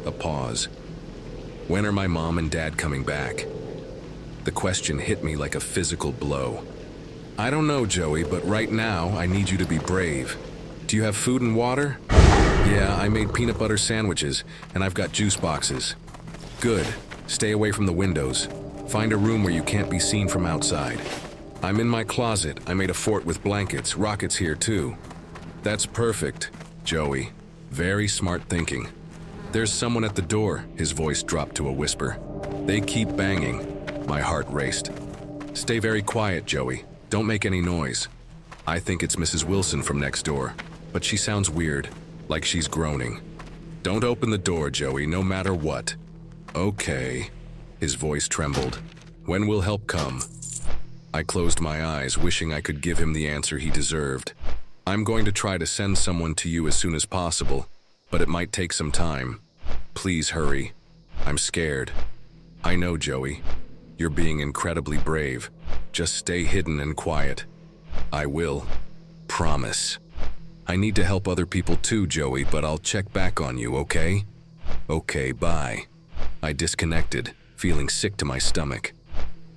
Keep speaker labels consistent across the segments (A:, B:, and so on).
A: A pause. When are my mom and dad coming back? The question hit me like a physical blow. I don't know, Joey, but right now I need you to be brave. Do you have food and water? Yeah, I made peanut butter sandwiches, and I've got juice boxes. Good. Stay away from the windows. Find a room where you can't be seen from outside. I'm in my closet. I made a fort with blankets. Rockets here, too. That's perfect, Joey. Very smart thinking. There's someone at the door. His voice dropped to a whisper. They keep banging. My heart raced. Stay very quiet, Joey. Don't make any noise. I think it's Mrs. Wilson from next door, but she sounds weird, like she's groaning. Don't open the door, Joey, no matter what. Okay. His voice trembled. When will help come? I closed my eyes, wishing I could give him the answer he deserved. I'm going to try to send someone to you as soon as possible, but it might take some time. Please hurry. I'm scared. I know, Joey. You're being incredibly brave. Just stay hidden and quiet. I will. Promise. I need to help other people too, Joey, but I'll check back on you, okay? Okay, bye. I disconnected, feeling sick to my stomach.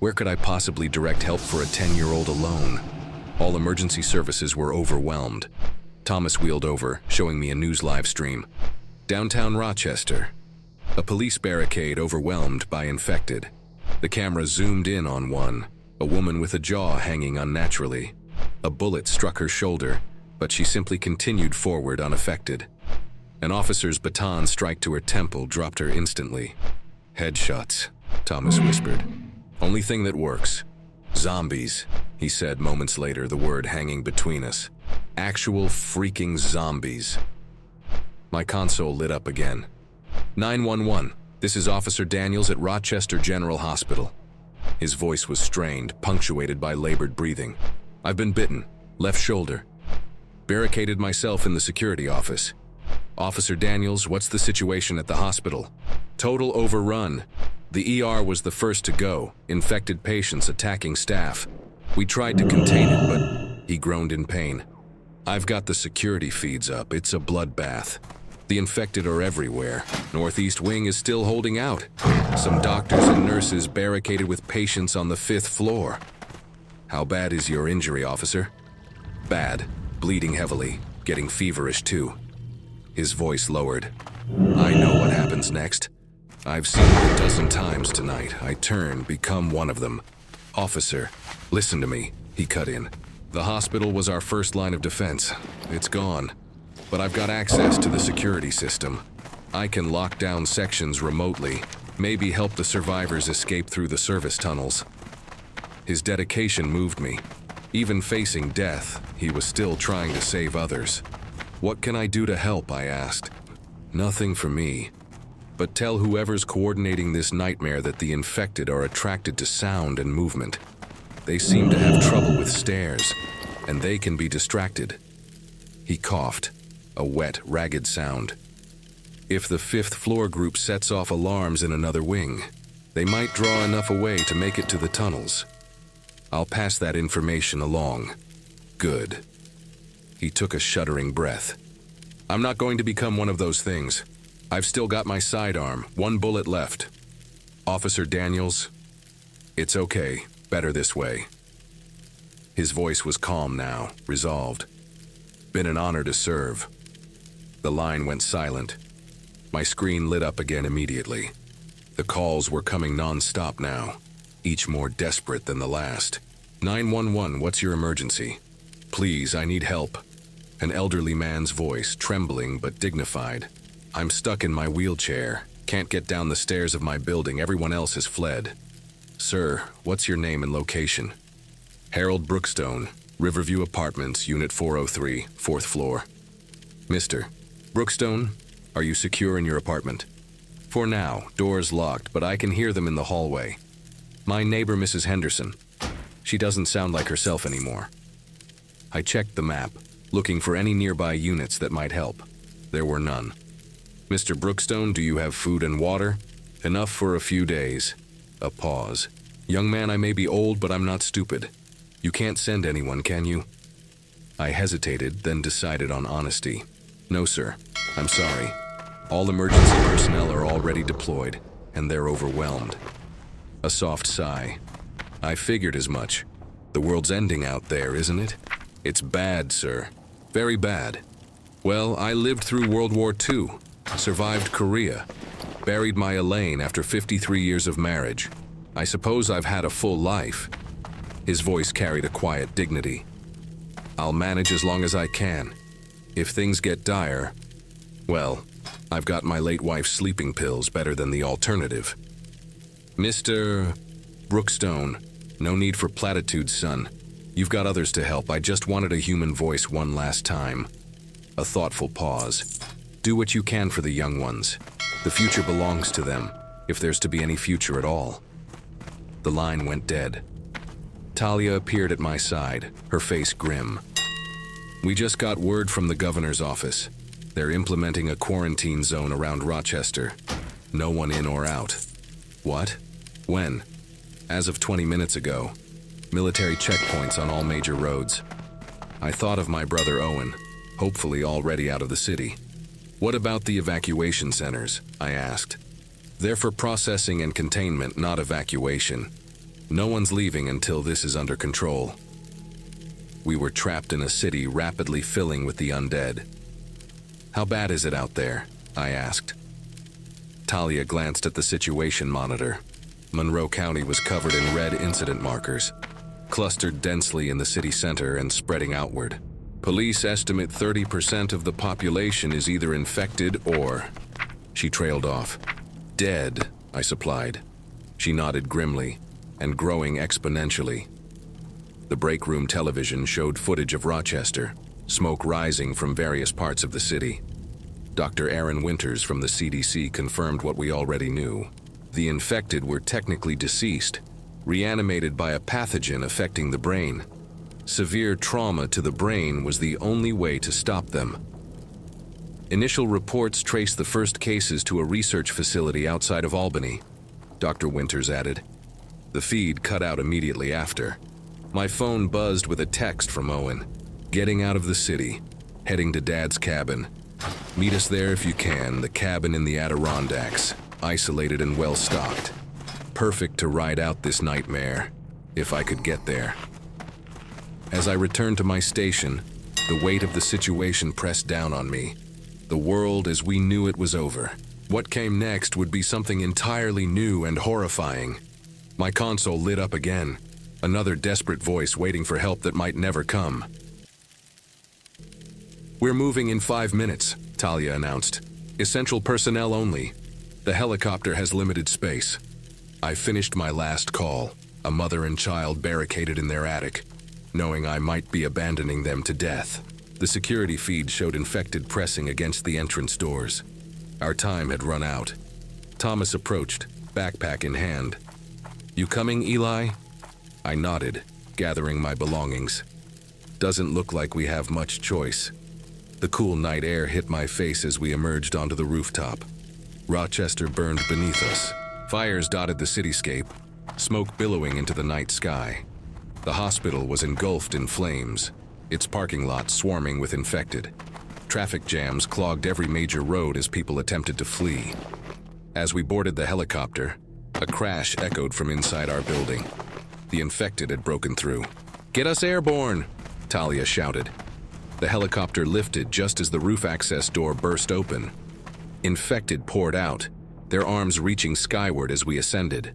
A: Where could I possibly direct help for a 10-year-old alone? All emergency services were overwhelmed. Thomas wheeled over, showing me a news live stream. Downtown Rochester. A police barricade overwhelmed by infected. The camera zoomed in on one, a woman with a jaw hanging unnaturally. A bullet struck her shoulder, but she simply continued forward unaffected. An officer's baton strike to her temple dropped her instantly. Headshots, Thomas whispered. Only thing that works. Zombies, he said moments later, the word hanging between us. Actual freaking zombies. My console lit up again. 911, this is Officer Daniels at Rochester General Hospital. His voice was strained, punctuated by labored breathing. I've been bitten, left shoulder. Barricaded myself in the security office. Officer Daniels, what's the situation at the hospital? Total overrun. The ER was the first to go, infected patients attacking staff. We tried to contain it, but he groaned in pain. I've got the security feeds up. It's a bloodbath. The infected are everywhere. Northeast Wing is still holding out. Some doctors and nurses barricaded with patients on the 5th floor. How bad is your injury, officer? Bad. Bleeding heavily. Getting feverish, too. His voice lowered. I know what happens next. I've seen it a dozen times tonight. I turn, become one of them. Officer, listen to me, he cut in. The hospital was our first line of defense. It's gone. But I've got access to the security system. I can lock down sections remotely, maybe help the survivors escape through the service tunnels. His dedication moved me. Even facing death, he was still trying to save others. What can I do to help, I asked. Nothing for me. But tell whoever's coordinating this nightmare that the infected are attracted to sound and movement. They seem to have trouble with stairs, and they can be distracted. He coughed, a wet, ragged sound. If the 5th floor group sets off alarms in another wing, they might draw enough away to make it to the tunnels. I'll pass that information along. Good. He took a shuddering breath. I'm not going to become one of those things. I've still got my sidearm, 1 bullet left. Officer Daniels, it's okay, better this way. His voice was calm now, resolved. Been an honor to serve. The line went silent. My screen lit up again immediately. The calls were coming non-stop now, each more desperate than the last. 911, what's your emergency? Please, I need help. An elderly man's voice, trembling but dignified. I'm stuck in my wheelchair. Can't get down the stairs of my building. Everyone else has fled. Sir, what's your name and location? Harold Brookstone, Riverview Apartments, Unit 403, 4th floor. Mr. Brookstone, are you secure in your apartment? For now, doors locked, but I can hear them in the hallway. My neighbor, Mrs. Henderson. She doesn't sound like herself anymore. I checked the map, looking for any nearby units that might help. There were none. Mr. Brookstone, do you have food and water? Enough for a few days. A pause. Young man, I may be old, but I'm not stupid. You can't send anyone, can you? I hesitated, then decided on honesty. No, sir. I'm sorry. All emergency personnel are already deployed, and they're overwhelmed. A soft sigh. I figured as much. The world's ending out there, isn't it? It's bad, sir. Very bad. Well, I lived through World War II, survived Korea, buried my Elaine after 53 years of marriage. I suppose I've had a full life. His voice carried a quiet dignity. I'll manage as long as I can. If things get dire, well, I've got my late wife's sleeping pills better than the alternative. Mr. Brookstone, no need for platitudes, son. You've got others to help. I just wanted a human voice one last time. A thoughtful pause. Do what you can for the young ones. The future belongs to them, if there's to be any future at all. The line went dead. Talia appeared at my side, her face grim. We just got word from the governor's office. They're implementing a quarantine zone around Rochester. No one in or out. What? When? As of 20 minutes ago. Military checkpoints on all major roads. I thought of my brother Owen, hopefully already out of the city. What about the evacuation centers? I asked. They're for processing and containment, not evacuation. No one's leaving until this is under control. We were trapped in a city rapidly filling with the undead. How bad is it out there? I asked. Talia glanced at the situation monitor. Monroe County was covered in red incident markers, clustered densely in the city center and spreading outward. Police estimate 30% of the population is either infected or... She trailed off. Dead, I supplied. She nodded grimly, and growing exponentially. The break room television showed footage of Rochester, smoke rising from various parts of the city. Dr. Aaron Winters from the CDC confirmed what we already knew. The infected were technically deceased, reanimated by a pathogen affecting the brain. Severe trauma to the brain was the only way to stop them. Initial reports traced the first cases to a research facility outside of Albany, Dr. Winters added. The feed cut out immediately after. My phone buzzed with a text from Owen. Getting out of the city, heading to Dad's cabin. Meet us there if you can, the cabin in the Adirondacks, isolated and well-stocked. Perfect to ride out this nightmare, if I could get there. As I returned to my station, the weight of the situation pressed down on me. The world as we knew it was over. What came next would be something entirely new and horrifying. My console lit up again, another desperate voice waiting for help that might never come. We're moving in 5 minutes, Talia announced. Essential personnel only. The helicopter has limited space. I finished my last call, a mother and child barricaded in their attic, knowing I might be abandoning them to death. The security feed showed infected pressing against the entrance doors. Our time had run out. Thomas approached, backpack in hand. You coming, Eli? I nodded, gathering my belongings. Doesn't look like we have much choice. The cool night air hit my face as we emerged onto the rooftop. Rochester burned beneath us. Fires dotted the cityscape, smoke billowing into the night sky. The hospital was engulfed in flames, its parking lot swarming with infected. Traffic jams clogged every major road as people attempted to flee. As we boarded the helicopter, a crash echoed from inside our building. The infected had broken through. "Get us airborne!" Talia shouted. The helicopter lifted just as the roof access door burst open. Infected poured out, their arms reaching skyward as we ascended.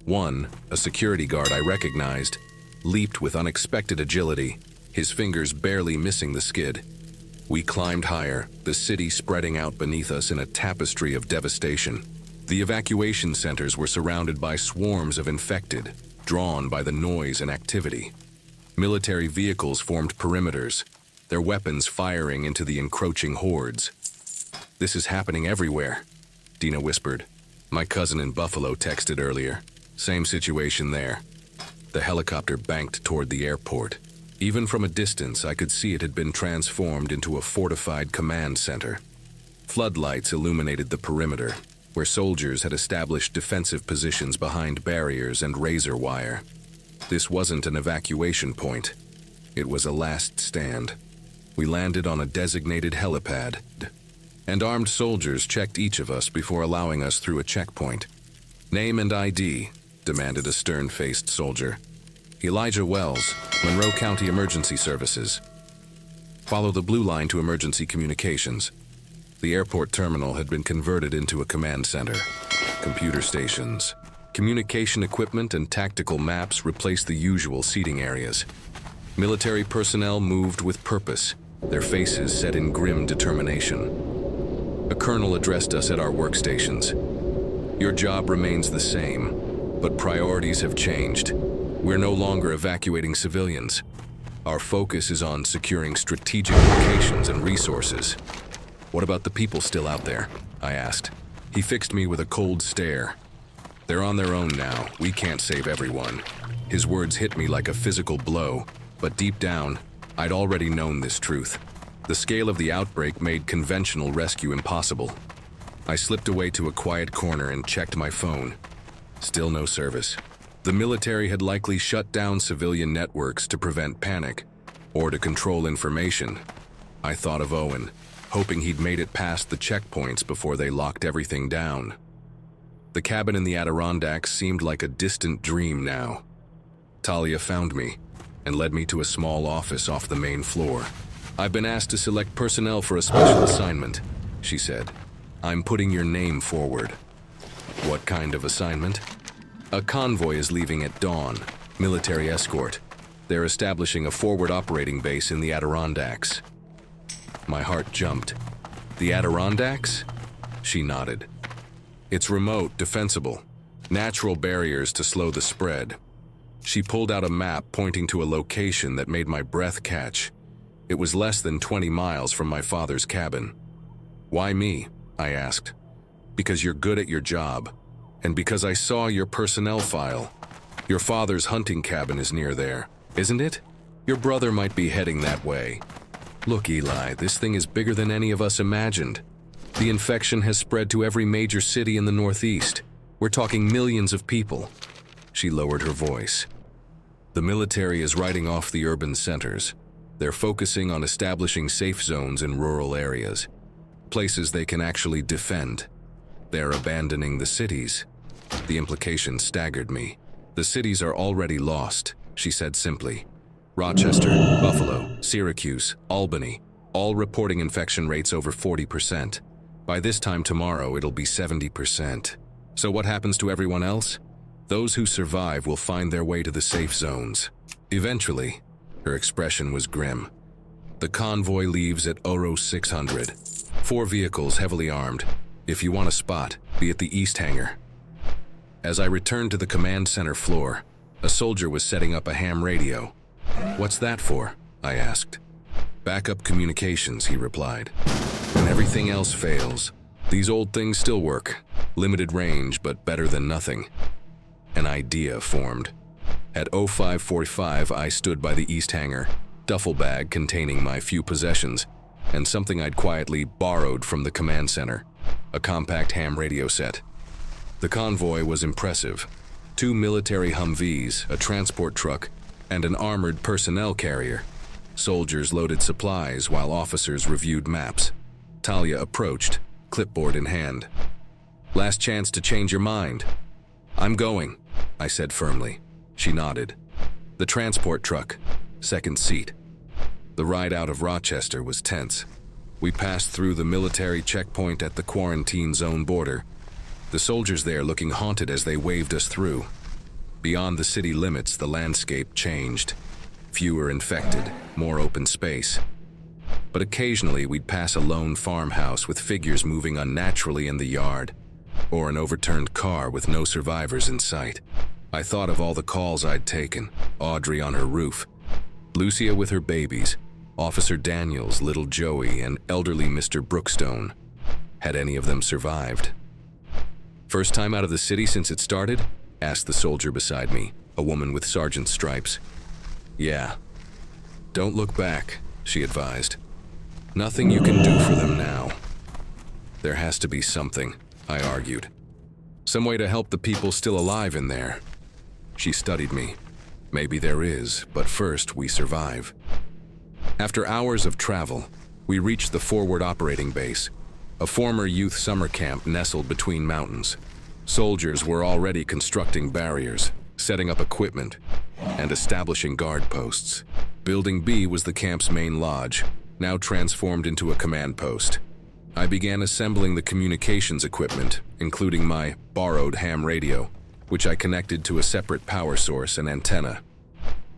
A: One, a security guard I recognized, leaped with unexpected agility, his fingers barely missing the skid. We climbed higher, the city spreading out beneath us in a tapestry of devastation. The evacuation centers were surrounded by swarms of infected, drawn by the noise and activity. Military vehicles formed perimeters, their weapons firing into the encroaching hordes. "This is happening everywhere," Dina whispered. My cousin in Buffalo texted earlier. Same situation there. The helicopter banked toward the airport. Even from a distance, I could see it had been transformed into a fortified command center. Floodlights illuminated the perimeter, where soldiers had established defensive positions behind barriers and razor wire. This wasn't an evacuation point. It was a last stand. We landed on a designated helipad, and armed soldiers checked each of us before allowing us through a checkpoint. "Name and ID," demanded a stern-faced soldier. "Elijah Wells, Monroe County Emergency Services." "Follow the blue line to emergency communications." The airport terminal had been converted into a command center. Computer stations, communication equipment, and tactical maps replaced the usual seating areas. Military personnel moved with purpose, their faces set in grim determination. A colonel addressed us at our workstations. "Your job remains the same, but priorities have changed. We're no longer evacuating civilians. Our focus is on securing strategic locations and resources." "What about the people still out there?" I asked. He fixed me with a cold stare. "They're on their own now. We can't save everyone." His words hit me like a physical blow, but deep down, I'd already known this truth. The scale of the outbreak made conventional rescue impossible. I slipped away to a quiet corner and checked my phone. Still no service. The military had likely shut down civilian networks to prevent panic, or to control information. I thought of Owen, hoping he'd made it past the checkpoints before they locked everything down. The cabin in the Adirondacks seemed like a distant dream now. Talia found me and led me to a small office off the main floor. "I've been asked to select personnel for a special assignment," she said. "I'm putting your name forward." "What kind of assignment?" "A convoy is leaving at dawn, military escort. They're establishing a forward operating base in the Adirondacks." My heart jumped. "The Adirondacks?" She nodded. "It's remote, defensible. Natural barriers to slow the spread." She pulled out a map pointing to a location that made my breath catch. It was less than 20 miles from my father's cabin. "Why me?" I asked. "Because you're good at your job, and because I saw your personnel file. Your father's hunting cabin is near there, isn't it? Your brother might be heading that way. Look, Eli, this thing is bigger than any of us imagined. The infection has spread to every major city in the Northeast. We're talking millions of people." She lowered her voice. "The military is writing off the urban centers. They're focusing on establishing safe zones in rural areas, places they can actually defend. They're abandoning the cities." The implication staggered me. "The cities are already lost," she said simply. "Rochester, Buffalo, Syracuse, Albany, all reporting infection rates over 40%. By this time tomorrow, it'll be 70%. So what happens to everyone else? Those who survive will find their way to the safe zones. Eventually." Her expression was grim. "The convoy leaves at Oro 600. 4 vehicles heavily armed. If you want a spot, be at the east hangar." As I returned to the command center floor, a soldier was setting up a ham radio. "What's that for?" I asked. "Backup communications," he replied. "When everything else fails, these old things still work. Limited range, but better than nothing." An idea formed. At 0545, I stood by the east hangar, duffel bag containing my few possessions, and something I'd quietly borrowed from the command center, a compact ham radio set. The convoy was impressive. 2 military Humvees, a transport truck, and an armored personnel carrier. Soldiers loaded supplies while officers reviewed maps. Talia approached, clipboard in hand. "Last chance to change your mind." "I'm going," I said firmly. She nodded. The transport truck, second seat. The ride out of Rochester was tense. We passed through the military checkpoint at the quarantine zone border, the soldiers there looking haunted as they waved us through. Beyond the city limits, the landscape changed. Fewer infected, more open space. But occasionally we'd pass a lone farmhouse with figures moving unnaturally in the yard, or an overturned car with no survivors in sight. I thought of all the calls I'd taken, Audrey on her roof, Lucia with her babies, Officer Daniels, little Joey, and elderly Mr. Brookstone. Had any of them survived? "First time out of the city since it started?" asked the soldier beside me, a woman with sergeant's stripes. "Yeah." "Don't look back," she advised. "Nothing you can do for them now." "There has to be something," I argued. "Some way to help the people still alive in there." She studied me. "Maybe there is, but first we survive." After hours of travel, we reached the forward operating base. a former youth summer camp nestled between mountains. Soldiers were already constructing barriers, setting up equipment, and establishing guard posts. Building B was the camp's main lodge, now transformed into a command post. I began assembling the communications equipment, including my borrowed ham radio, which I connected to a separate power source and antenna.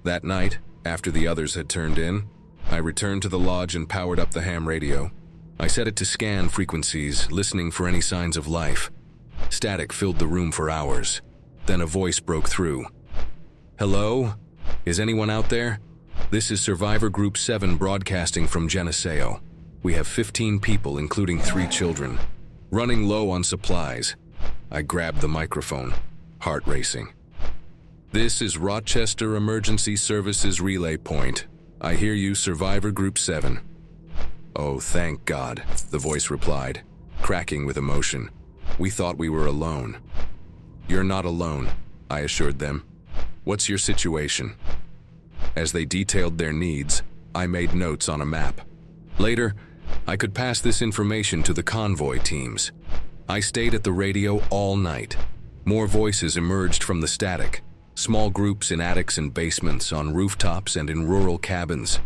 A: That night, after the others had turned in, I returned to the lodge and powered up the ham radio. I set it to scan frequencies, listening for any signs of life. Static filled the room for hours. Then a voice broke through. "Hello? Is anyone out there? This is Survivor Group 7 broadcasting from Geneseo. We have 15 people, including 3 children. Running low on supplies." I grabbed the microphone, heart racing. "This is Rochester Emergency Services Relay Point. I hear you, Survivor Group 7. "Oh, thank God," the voice replied, cracking with emotion. "We thought we were alone." "You're not alone," I assured them. "What's your situation?" As they detailed their needs, I made notes on a map. Later, I could pass this information to the convoy teams. I stayed at the radio all night. More voices emerged from the static. Small groups in attics and basements, on rooftops and in rural cabins.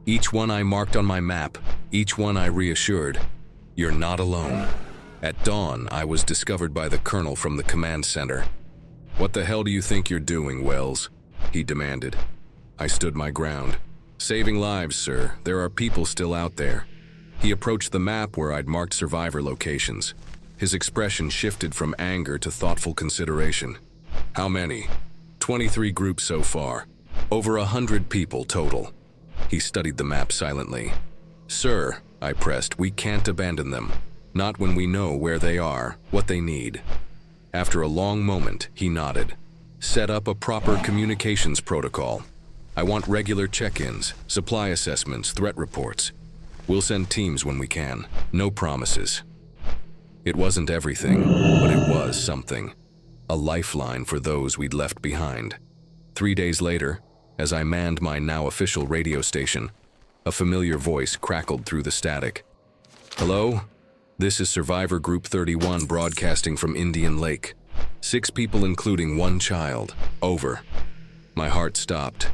A: Each one I marked on my map, each one I reassured. "You're not alone." At dawn, I was discovered by the colonel from the command center. "What the hell do you think you're doing, Wells?" he demanded. I stood my ground. "Saving lives, sir. There are people still out there." He approached the map where I'd marked survivor locations. His expression shifted from anger to thoughtful consideration. "How many?" 23 groups so far. Over 100 people total." He studied the map silently. "Sir," I pressed, "we can't abandon them. Not when we know where they are, what they need." After a long moment, he nodded. "Set up a proper communications protocol. I want regular check-ins, supply assessments, threat reports. We'll send teams when we can. No promises." It wasn't everything, but it was something. A lifeline for those we'd left behind. 3 days later, as I manned my now official radio station, a familiar voice crackled through the static. "Hello? This is Survivor Group 31 broadcasting from Indian Lake. 6 people including 1 child. Over." My heart stopped.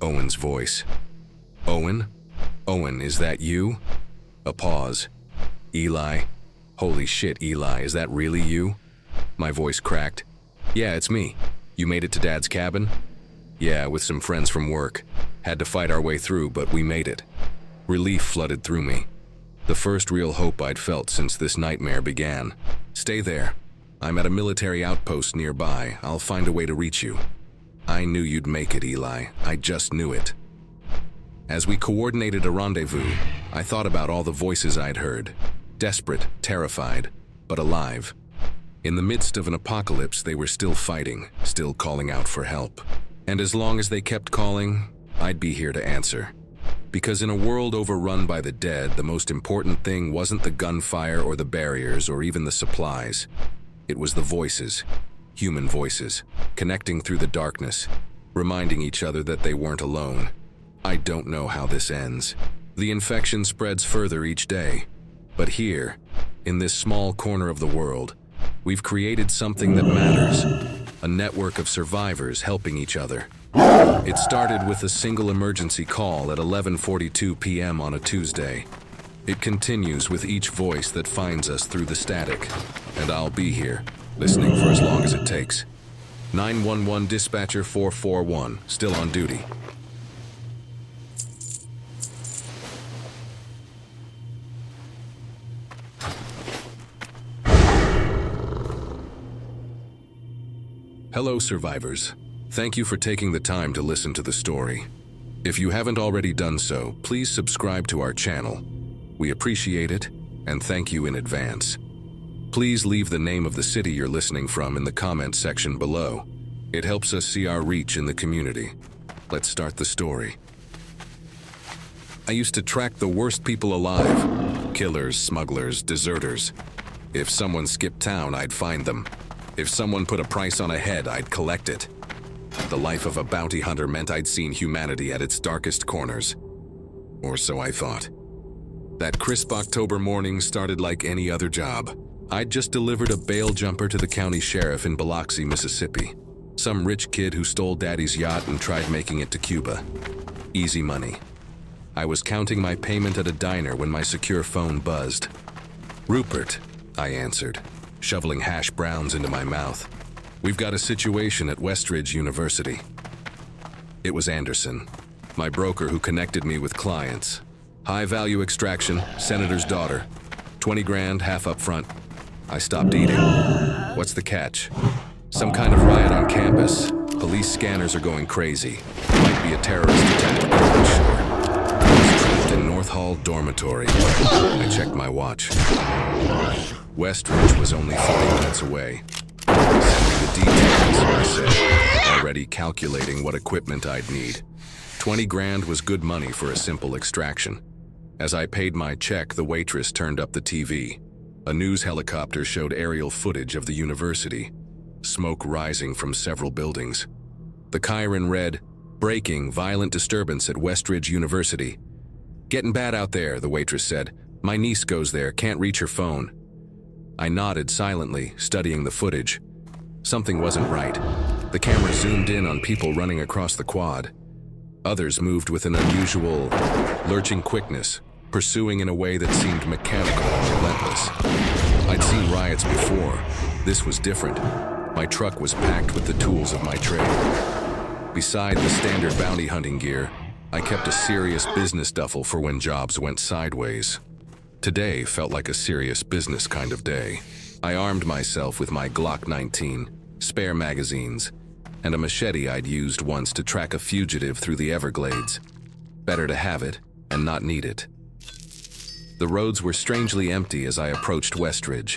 A: Owen's voice. "Owen? Owen, is that you?" A pause. "Eli? Holy shit, Eli, is that really you?" My voice cracked. "Yeah, it's me. You made it to Dad's cabin?" "Yeah, with some friends from work. Had to fight our way through, but we made it." Relief flooded through me. The first real hope I'd felt since this nightmare began. "Stay there. I'm at a military outpost nearby. I'll find a way to reach you." "I knew you'd make it, Eli. I just knew it." As we coordinated a rendezvous, I thought about all the voices I'd heard. Desperate, terrified, but alive. In the midst of an apocalypse, they were still fighting, still calling out for help. And as long as they kept calling, I'd be here to answer. Because in a world overrun by the dead, the most important thing wasn't the gunfire or the barriers or even the supplies. It was the voices, human voices, connecting through the darkness, reminding each other that they weren't alone. I don't know how this ends. The infection spreads further each day. But here, in this small corner of the world, we've created something that matters. A network of survivors helping each other. It started with a single emergency call at 11:42 p.m. on a Tuesday. It continues with each voice that finds us through the static. And I'll be here, listening for as long as it takes. 911 Dispatcher 441, still on duty. Hello, survivors. Thank you for taking the time to listen to the story. If you haven't already done so, please subscribe to our channel. We appreciate it, and thank you in advance. Please leave the name of the city you're listening from in the comments section below. It helps us see our reach in the community. Let's start the story. I used to track the worst people alive. Killers, smugglers, deserters. If someone skipped town, I'd find them. If someone put a price on a head, I'd collect it. The life of a bounty hunter meant I'd seen humanity at its darkest corners. Or so I thought. That crisp October morning started like any other job. I'd just delivered a bail jumper to the county sheriff in Biloxi, Mississippi. Some rich kid who stole daddy's yacht and tried making it to Cuba. Easy money. I was counting my payment at a diner when my secure phone buzzed. "Rupert," I answered, shoveling hash browns into my mouth. "We've got a situation at Westridge University." It was Anderson, my broker who connected me with clients. High-value extraction, senator's daughter. 20 grand, half up front. I stopped eating. What's the catch? Some kind of riot on campus. Police scanners are going crazy. Might be a terrorist attack, I'm not sure. I was trapped in North Hall dormitory. I checked my watch. Westridge was only 40 minutes away. "Send me the details," I said, already calculating what equipment I'd need. 20 grand was good money for a simple extraction. As I paid my check, the waitress turned up the TV. A news helicopter showed aerial footage of the university, smoke rising from several buildings. The Chiron read, "Breaking, violent disturbance at Westridge University." "Getting bad out there," the waitress said. "My niece goes there, can't reach her phone." I nodded silently, studying the footage. Something wasn't right. The camera zoomed in on people running across the quad. Others moved with an unusual, lurching quickness, pursuing in a way that seemed mechanical and relentless. I'd seen riots before. This was different. My truck was packed with the tools of my trade. Beside the standard bounty hunting gear, I kept a serious business duffel for when jobs went sideways. Today felt like a serious business kind of day. I armed myself with my Glock 19, spare magazines, and a machete I'd used once to track a fugitive through the Everglades. Better to have it and not need it. The roads were strangely empty as I approached Westridge.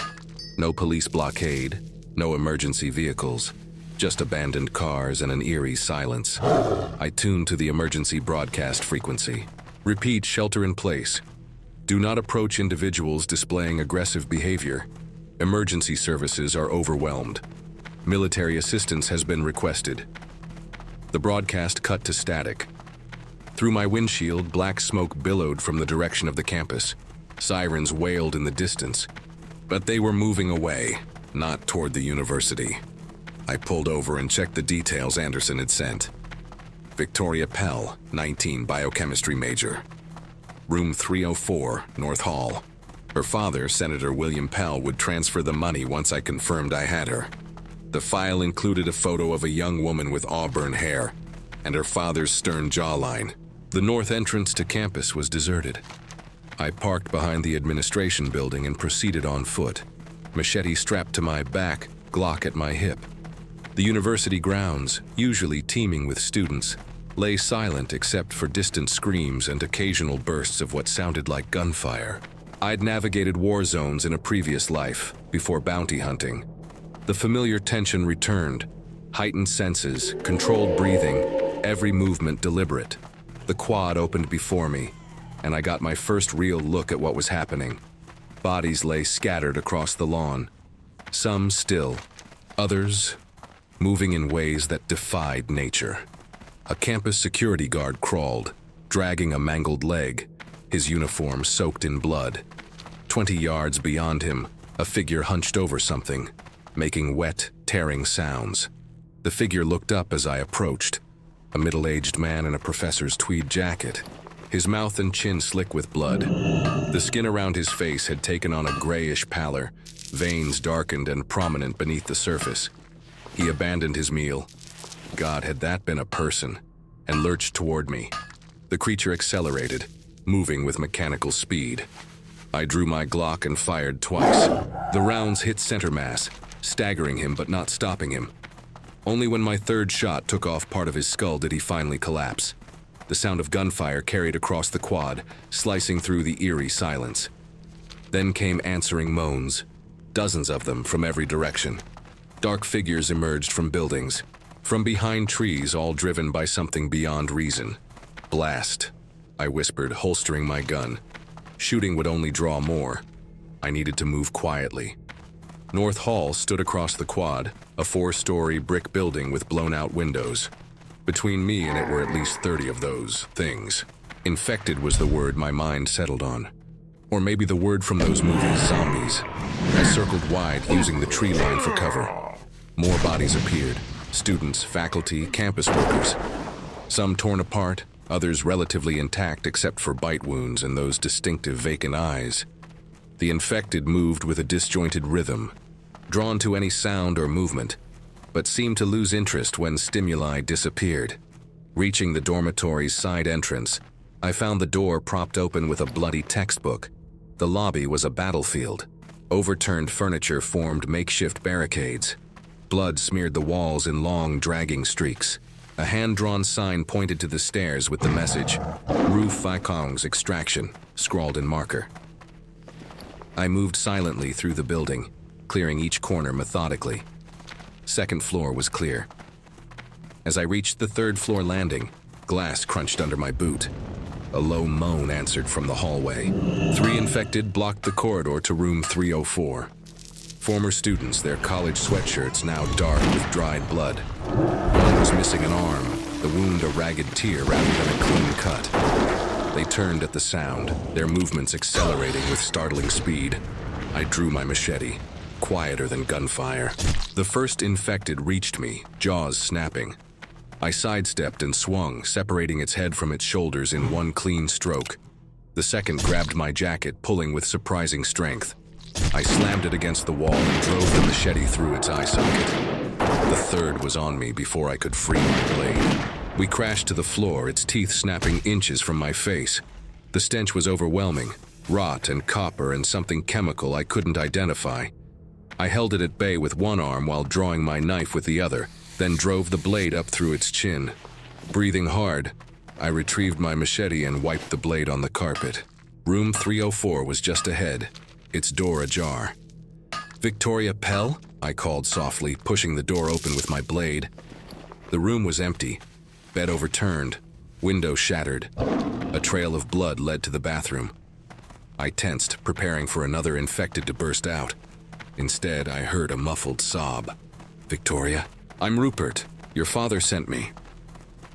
A: No police blockade, no emergency vehicles, just abandoned cars and an eerie silence. I tuned to the emergency broadcast frequency. "Repeat, shelter in place. Do not approach individuals displaying aggressive behavior. Emergency services are overwhelmed. Military assistance has been requested." The broadcast cut to static. Through my windshield, black smoke billowed from the direction of the campus. Sirens wailed in the distance, but they were moving away, not toward the university. I pulled over and checked the details Anderson had sent. Victoria Pell, 19, biochemistry major. Room 304, North Hall. Her father, Senator William Pell, would transfer the money once I confirmed I had her. The file included a photo of a young woman with auburn hair and her father's stern jawline. The north entrance to campus was deserted. I parked behind the administration building and proceeded on foot, machete strapped to my back, Glock at my hip. The university grounds, usually teeming with students, lay silent except for distant screams and occasional bursts of what sounded like gunfire. I'd navigated war zones in a previous life, before bounty hunting. The familiar tension returned, heightened senses, controlled breathing, every movement deliberate. The quad opened before me, and I got my first real look at what was happening. Bodies lay scattered across the lawn, some still, others moving in ways that defied nature. A campus security guard crawled, dragging a mangled leg, his uniform soaked in blood. 20 yards beyond him, a figure hunched over something, making wet, tearing sounds. The figure looked up as I approached, a middle-aged man in a professor's tweed jacket, his mouth and chin slick with blood. The skin around his face had taken on a grayish pallor, veins darkened and prominent beneath the surface. He abandoned his meal. God, had that been a person, and lurched toward me. The creature accelerated, moving with mechanical speed. I drew my Glock and fired twice. The rounds hit center mass, staggering him but not stopping him. Only when my third shot took off part of his skull did he finally collapse. The sound of gunfire carried across the quad, slicing through the eerie silence. Then came answering moans, dozens of them from every direction. Dark figures emerged from buildings, from behind trees, all driven by something beyond reason. "Blast," I whispered, holstering my gun. Shooting would only draw more. I needed to move quietly. North Hall stood across the quad, a 4-story brick building with blown-out windows. Between me and it were at least 30 of those things. Infected was the word my mind settled on. Or maybe the word from those movies, zombies. I circled wide, using the tree line for cover. More bodies appeared. Students, faculty, campus workers. Some torn apart, others relatively intact except for bite wounds and those distinctive vacant eyes. The infected moved with a disjointed rhythm, drawn to any sound or movement, but seemed to lose interest when stimuli disappeared. Reaching the dormitory's side entrance, I found the door propped open with a bloody textbook. The lobby was a battlefield. Overturned furniture formed makeshift barricades. Blood smeared the walls in long, dragging streaks. A hand-drawn sign pointed to the stairs with the message, Rue Faikong's extraction, scrawled in marker. I moved silently through the building, clearing each corner methodically. Second floor was clear. As I reached the third floor landing, glass crunched under my boot. A low moan answered from the hallway. 3 infected blocked the corridor to room 304. Former students, their college sweatshirts now dark with dried blood. One was missing an arm, the wound a ragged tear rather than a clean cut. They turned at the sound, their movements accelerating with startling speed. I drew my machete, quieter than gunfire. The first infected reached me, jaws snapping. I sidestepped and swung, separating its head from its shoulders in one clean stroke. The second grabbed my jacket, pulling with surprising strength. I slammed it against the wall and drove the machete through its eye socket. The third was on me before I could free my blade. We crashed to the floor, its teeth snapping inches from my face. The stench was overwhelming, rot and copper and something chemical I couldn't identify. I held it at bay with one arm while drawing my knife with the other, then drove the blade up through its chin. Breathing hard, I retrieved my machete and wiped the blade on the carpet. Room 304 was just ahead, its door ajar. "Victoria Pell?" I called softly, pushing the door open with my blade. The room was empty, bed overturned, window shattered. A trail of blood led to the bathroom. I tensed, preparing for another infected to burst out. Instead, I heard a muffled sob. "Victoria? I'm Rupert. Your father sent me."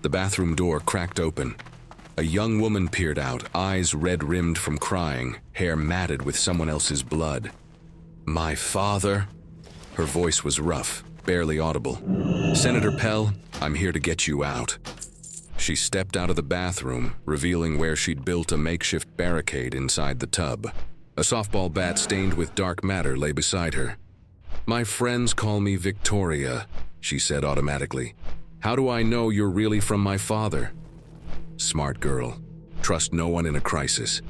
A: The bathroom door cracked open. A young woman peered out, eyes red-rimmed from crying, hair matted with someone else's blood. "My father?" Her voice was rough, barely audible. "Senator Pell, I'm here to get you out." She stepped out of the bathroom, revealing where she'd built a makeshift barricade inside the tub. A softball bat stained with dark matter lay beside her. "My friends call me Victoria," she said automatically. "How do I know you're really from my father?" Smart girl. Trust no one in a crisis.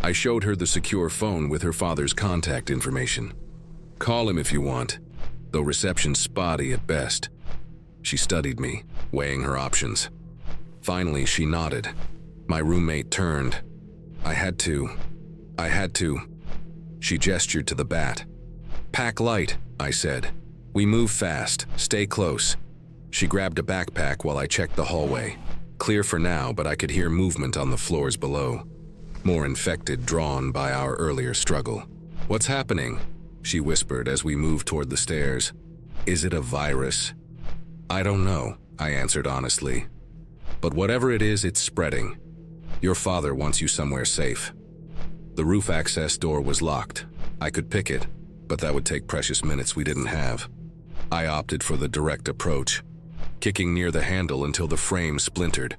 A: I showed her the secure phone with her father's contact information. "Call him if you want, though reception's spotty at best." She studied me, weighing her options. Finally, she nodded. My roommate turned. I had to. She gestured to the bat. "Pack light," I said. "We move fast. Stay close." She grabbed a backpack while I checked the hallway. Clear for now, but I could hear movement on the floors below. More infected drawn by our earlier struggle. "What's happening?" she whispered as we moved toward the stairs. "Is it a virus?" "I don't know," I answered honestly. "But whatever it is, it's spreading. Your father wants you somewhere safe." The roof access door was locked. I could pick it, but that would take precious minutes we didn't have. I opted for the direct approach, kicking near the handle until the frame splintered.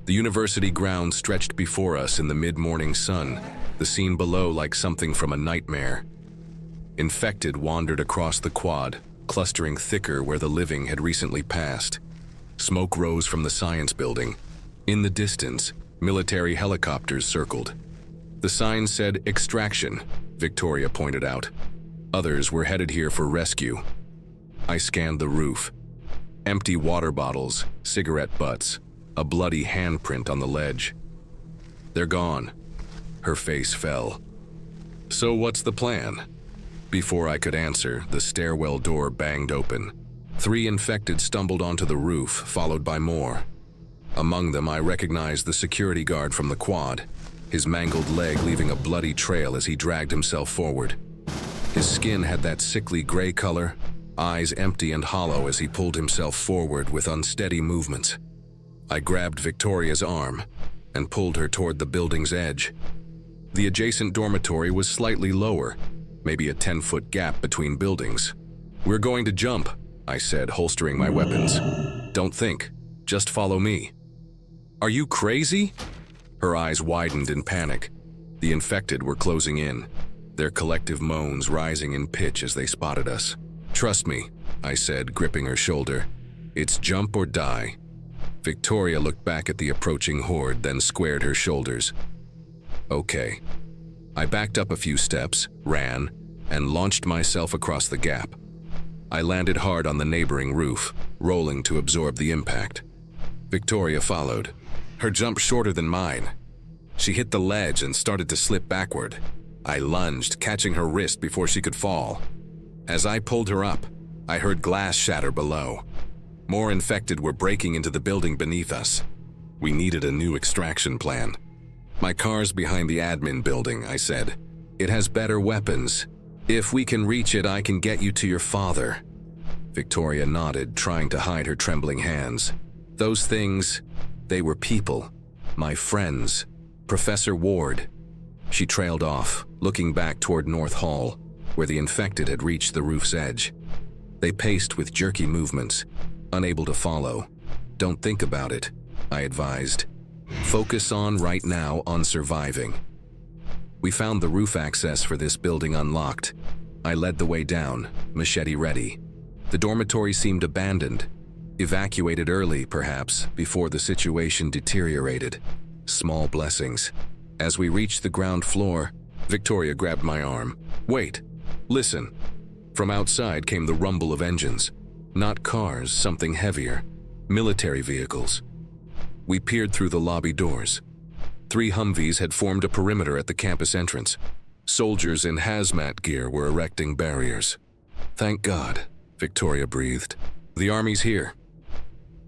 A: The university grounds stretched before us in the mid-morning sun, the scene below like something from a nightmare. Infected wandered across the quad, clustering thicker where the living had recently passed. Smoke rose from the science building. In the distance, military helicopters circled. The sign said extraction, Victoria pointed out. Others were headed here for rescue. I scanned the roof. Empty water bottles, cigarette butts, a bloody handprint on the ledge. "They're gone." Her face fell. "So what's the plan?" Before I could answer, the stairwell door banged open. 3 infected stumbled onto the roof, followed by more. Among them, I recognized the security guard from the quad, his mangled leg leaving a bloody trail as he dragged himself forward. His skin had that sickly gray color, eyes empty and hollow as he pulled himself forward with unsteady movements. I grabbed Victoria's arm and pulled her toward the building's edge. The adjacent dormitory was slightly lower, maybe a 10-foot gap between buildings. "We're going to jump," I said, holstering my weapons. "Don't think. Just follow me." "Are you crazy?" Her eyes widened in panic. The infected were closing in, their collective moans rising in pitch as they spotted us. "Trust me," I said, gripping her shoulder. "It's jump or die." Victoria looked back at the approaching horde, then squared her shoulders. "Okay." I backed up a few steps, ran, and launched myself across the gap. I landed hard on the neighboring roof, rolling to absorb the impact. Victoria followed, her jump shorter than mine. She hit the ledge and started to slip backward. I lunged, catching her wrist before she could fall. As I pulled her up, I heard glass shatter below. More infected were breaking into the building beneath us. We needed a new extraction plan. "My car's behind the admin building," I said. "It has better weapons. If we can reach it, I can get you to your father." Victoria nodded, trying to hide her trembling hands. "Those things, they were people. My friends. Professor Ward." She trailed off, looking back toward North Hall, where the infected had reached the roof's edge. They paced with jerky movements, unable to follow. "Don't think about it," I advised. "Focus right now on surviving." We found the roof access for this building unlocked. I led the way down, machete ready. The dormitory seemed abandoned, evacuated early, perhaps, before the situation deteriorated. Small blessings. As we reached the ground floor, Victoria grabbed my arm. "Wait, listen." From outside came the rumble of engines. Not cars, something heavier. Military vehicles. We peered through the lobby doors. 3 Humvees had formed a perimeter at the campus entrance. Soldiers in hazmat gear were erecting barriers. "Thank God," Victoria breathed. "The army's here."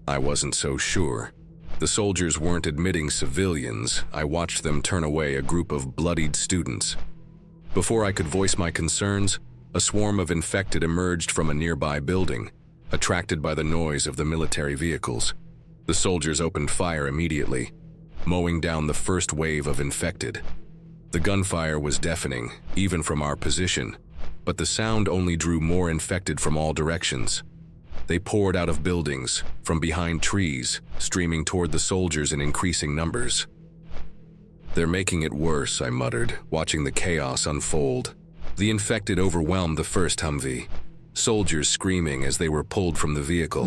A: I wasn't so sure. The soldiers weren't admitting civilians. I watched them turn away a group of bloodied students. Before I could voice my concerns, a swarm of infected emerged from a nearby building, attracted by the noise of the military vehicles. The soldiers opened fire immediately, mowing down the first wave of infected. The gunfire was deafening, even from our position, but the sound only drew more infected from all directions. They poured out of buildings, from behind trees, streaming toward the soldiers in increasing numbers. "They're making it worse," I muttered, watching the chaos unfold. The infected overwhelmed the first Humvee, soldiers screaming as they were pulled from the vehicle.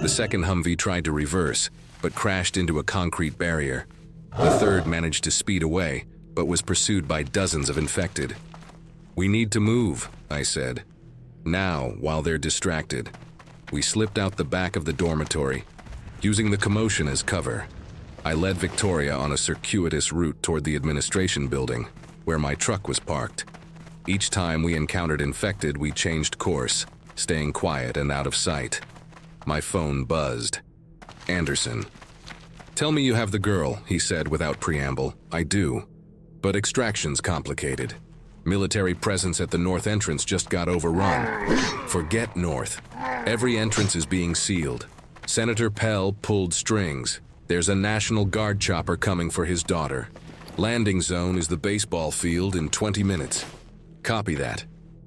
A: The second Humvee tried to reverse, but crashed into a concrete barrier. The third managed to speed away, but was pursued by dozens of infected. "We need to move," I said. "Now, while they're distracted." We slipped out the back of the dormitory, using the commotion as cover. I led Victoria on a circuitous route toward the administration building, where my truck was parked. Each time we encountered infected, we changed course, staying quiet and out of sight. My phone buzzed. Anderson. "Tell me you have the girl," he said without preamble. "I do. But extraction's complicated. Military presence at the north entrance just got overrun." "Forget north. Every entrance is being sealed. Senator Pell pulled strings. There's a National Guard chopper coming for his daughter. Landing zone is the baseball field in 20 minutes. "Copy that."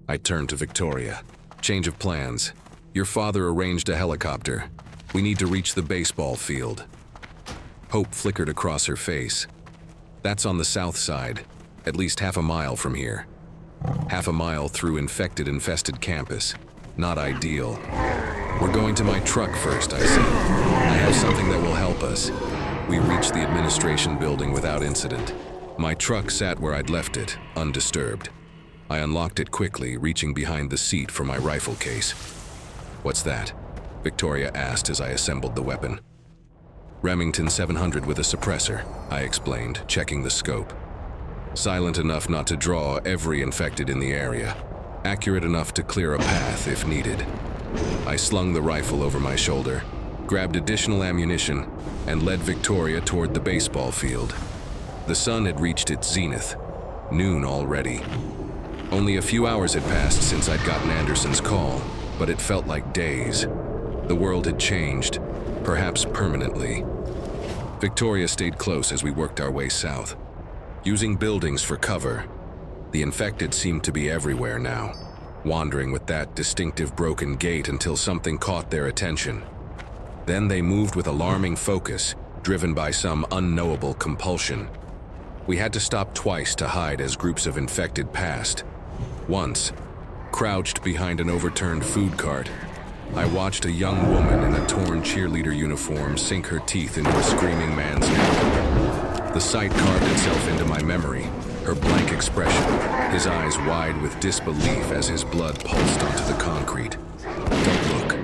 A: I turned to Victoria. "Change of plans. Your father arranged a helicopter. We need to reach the baseball field." Hope flickered across her face. "That's on the south side, at least half a mile from here." Half a mile through infested campus. Not ideal. "We're going to my truck first," I said. "I have something that will help us." We reached the administration building without incident. My truck sat where I'd left it, undisturbed. I unlocked it quickly, reaching behind the seat for my rifle case. "What's that?" Victoria asked as I assembled the weapon. "Remington 700 with a suppressor," I explained, checking the scope. Silent enough not to draw every infected in the area. Accurate enough to clear a path if needed. I slung the rifle over my shoulder, grabbed additional ammunition, and led Victoria toward the baseball field. The sun had reached its zenith. Noon already. Only a few hours had passed since I'd gotten Anderson's call, but it felt like days. The world had changed, perhaps permanently. Victoria stayed close as we worked our way south. using buildings for cover. The infected seemed to be everywhere now, wandering with that distinctive broken gait until something caught their attention. Then they moved with alarming focus, driven by some unknowable compulsion. We had to stop twice to hide as groups of infected passed. Once, crouched behind an overturned food cart, I watched a young woman in a torn cheerleader uniform sink her teeth into a screaming man's neck. The sight carved itself into my memory, her blank expression, his eyes wide with disbelief as his blood pulsed onto the concrete. "Don't look,"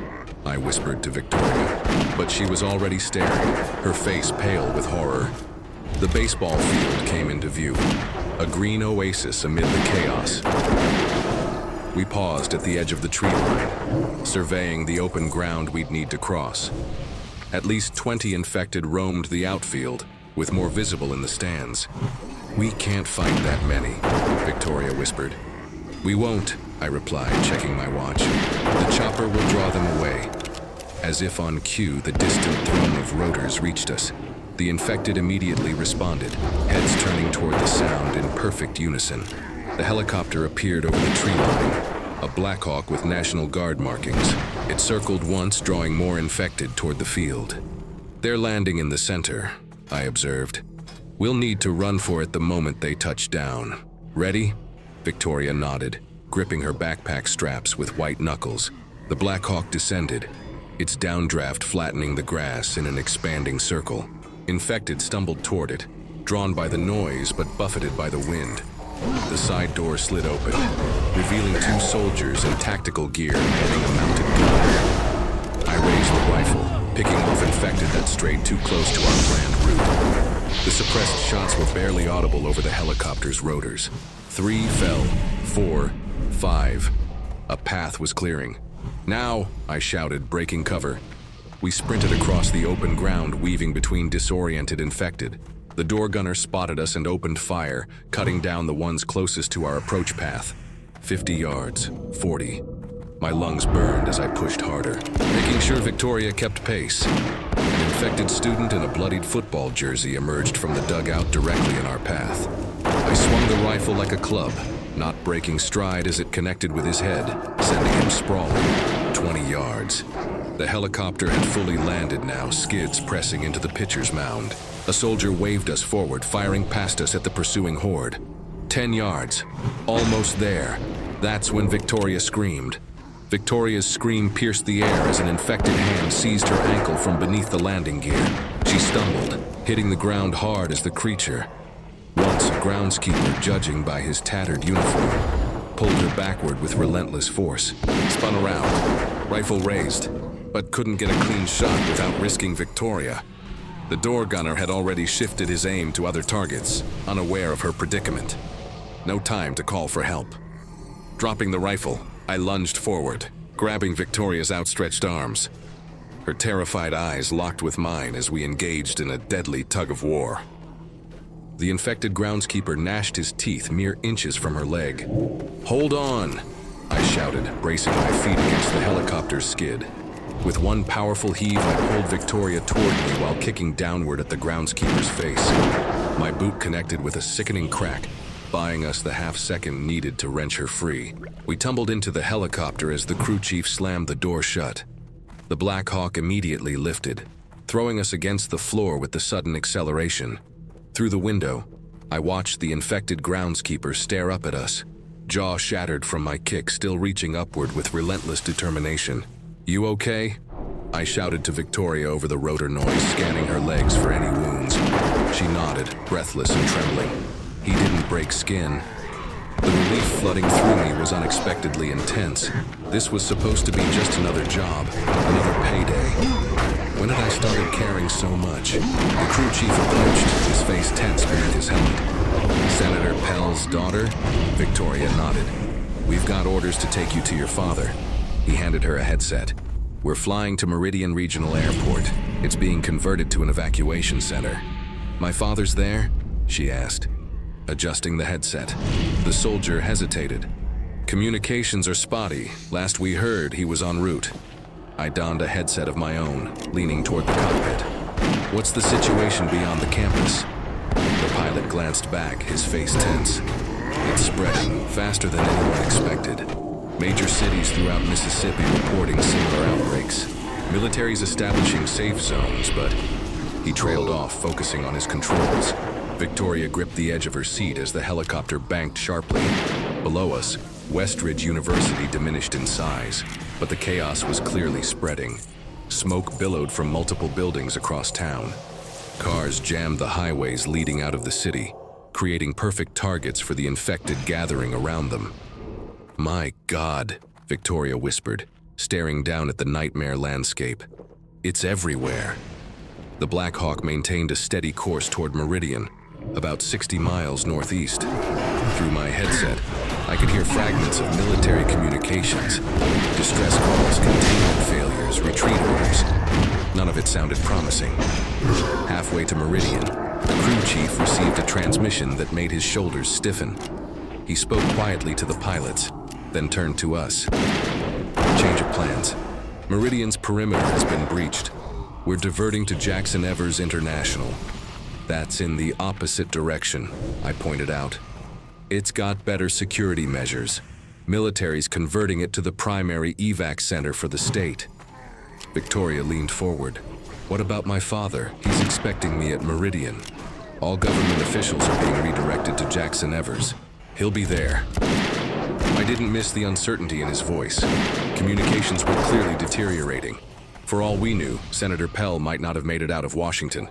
A: I whispered to Victoria, but she was already staring, her face pale with horror. The baseball field came into view, a green oasis amid the chaos. We paused at the edge of the tree line, surveying the open ground we'd need to cross. At least 20 infected roamed the outfield, with more visible in the stands. "We can't fight that many," Victoria whispered. "We won't," I replied, checking my watch. "The chopper will draw them away." As if on cue, the distant thrum of rotors reached us. The infected immediately responded, heads turning toward the sound in perfect unison. The helicopter appeared over the tree line, a Black Hawk with National Guard markings. It circled once, drawing more infected toward the field. "They're landing in the center," I observed. "We'll need to run for it the moment they touch down. Ready?" Victoria nodded, gripping her backpack straps with white knuckles. The Black Hawk descended, its downdraft flattening the grass in an expanding circle. Infected stumbled toward it, drawn by the noise but buffeted by the wind. The side door slid open, revealing 2 soldiers in tactical gear manning a mounted gun. I raised the rifle, picking off infected that strayed too close to our planned route. The suppressed shots were barely audible over the helicopter's rotors. 3 fell, 4, 5. A path was clearing. "Now!" I shouted, breaking cover. We sprinted across the open ground, weaving between disoriented infected. The door gunner spotted us and opened fire, cutting down the ones closest to our approach path. 50 yards, 40. My lungs burned as I pushed harder, making sure Victoria kept pace. An infected student in a bloodied football jersey emerged from the dugout directly in our path. I swung the rifle like a club, not breaking stride as it connected with his head, sending him sprawling. 20 yards. The helicopter had fully landed now, skids pressing into the pitcher's mound. A soldier waved us forward, firing past us at the pursuing horde. 10 yards. Almost there. That's when Victoria screamed. Victoria's scream pierced the air as an infected hand seized her ankle from beneath the landing gear. She stumbled, hitting the ground hard as the creature, once a groundskeeper judging by his tattered uniform, pulled her backward with relentless force. Spun around, rifle raised, but couldn't get a clean shot without risking Victoria. The door gunner had already shifted his aim to other targets, unaware of her predicament. No time to call for help. Dropping the rifle, I lunged forward, grabbing Victoria's outstretched arms. Her terrified eyes locked with mine as we engaged in a deadly tug-of-war. The infected groundskeeper gnashed his teeth mere inches from her leg. "Hold on!" I shouted, bracing my feet against the helicopter's skid. With one powerful heave, I pulled Victoria toward me while kicking downward at the groundskeeper's face. My boot connected with a sickening crack, buying us the half-second needed to wrench her free. We tumbled into the helicopter as the crew chief slammed the door shut. The Black Hawk immediately lifted, throwing us against the floor with the sudden acceleration. Through the window, I watched the infected groundskeeper stare up at us, jaw shattered from my kick, still reaching upward with relentless determination. "You okay?" I shouted to Victoria over the rotor noise, scanning her legs for any wounds. She nodded, breathless and trembling. He didn't break skin. The relief flooding through me was unexpectedly intense. This was supposed to be just another job, another payday. When had I started caring so much? The crew chief approached, his face tense beneath his helmet. "Senator Pell's daughter?" Victoria nodded. "We've got orders to take you to your father." He handed her a headset. "We're flying to Meridian Regional Airport. It's being converted to an evacuation center." "My father's there?" she asked, adjusting the headset. The soldier hesitated. "Communications are spotty. Last we heard, he was en route." I donned a headset of my own, leaning toward the cockpit. "What's the situation beyond the campus?" The pilot glanced back, his face tense. It's spreading faster than anyone expected. Major cities throughout Mississippi reporting similar outbreaks. Military's establishing safe zones, but he trailed off, focusing on his controls. Victoria gripped the edge of her seat as the helicopter banked sharply. Below us, Westridge University diminished in size, but the chaos was clearly spreading. Smoke billowed from multiple buildings across town. Cars jammed the highways leading out of the city, creating perfect targets for the infected gathering around them. "My God," Victoria whispered, staring down at the nightmare landscape. "It's everywhere." The Black Hawk maintained a steady course toward Meridian, about 60 miles northeast. Through my headset, I could hear fragments of military communications, distress calls, containment failures, retreat orders. None of it sounded promising. Halfway to Meridian, the crew chief received a transmission that made his shoulders stiffen. He spoke quietly to the pilots, then turned to us. "Change of plans. Meridian's perimeter has been breached. We're diverting to Jackson Evers International." "That's in the opposite direction," I pointed out. "It's got better security measures. Military's converting it to the primary evac center for the state." Victoria leaned forward. "What about my father? He's expecting me at Meridian. All government officials are being redirected to Jackson Evers. He'll be there." I didn't miss the uncertainty in his voice. Communications were clearly deteriorating. For all we knew, Senator Pell might not have made it out of Washington.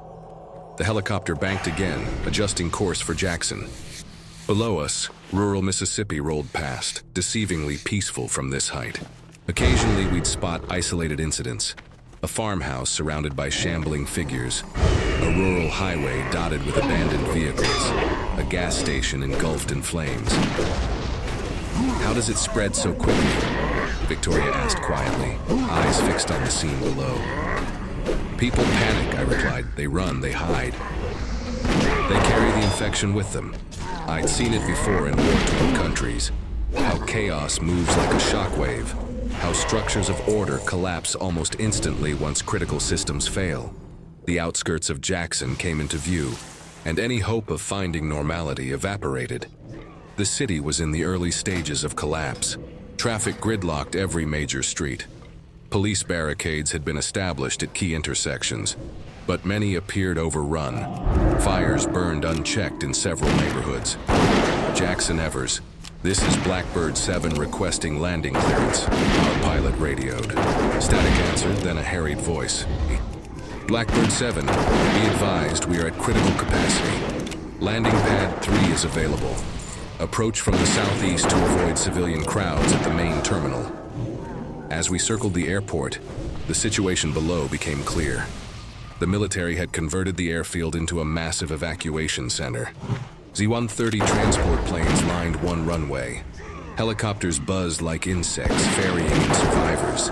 A: The helicopter banked again, adjusting course for Jackson. Below us, rural Mississippi rolled past, deceivingly peaceful from this height. Occasionally, we'd spot isolated incidents. A farmhouse surrounded by shambling figures, a rural highway dotted with abandoned vehicles, a gas station engulfed in flames. "How does it spread so quickly?" Victoria asked quietly, eyes fixed on the scene below. "People panic," I replied. "They run, they hide. They carry the infection with them." I'd seen it before in war-torn countries. How chaos moves like a shockwave. How structures of order collapse almost instantly once critical systems fail. The outskirts of Jackson came into view, and any hope of finding normality evaporated. The city was in the early stages of collapse. Traffic gridlocked every major street. Police barricades had been established at key intersections, but many appeared overrun. Fires burned unchecked in several neighborhoods. "Jackson Evers, this is Blackbird 7 requesting landing clearance," our pilot radioed. Static answered, then a harried voice. "Blackbird 7, be advised we are at critical capacity. Landing pad 3 is available. Approach from the southeast to avoid civilian crowds at the main terminal." As we circled the airport, the situation below became clear. The military had converted the airfield into a massive evacuation center. Z-130 transport planes lined one runway. Helicopters buzzed like insects, ferrying in survivors.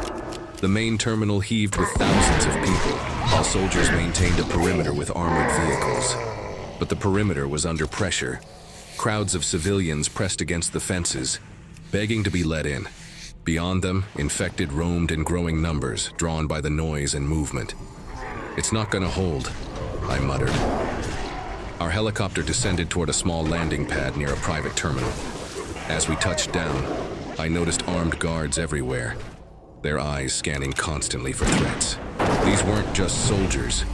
A: The main terminal heaved with thousands of people, while soldiers maintained a perimeter with armored vehicles. But the perimeter was under pressure. Crowds of civilians pressed against the fences, begging to be let in. Beyond them, infected roamed in growing numbers, drawn by the noise and movement. "It's not gonna hold," I muttered. Our helicopter descended toward a small landing pad near a private terminal. As we touched down, I noticed armed guards everywhere, their eyes scanning constantly for threats. These weren't just soldiers.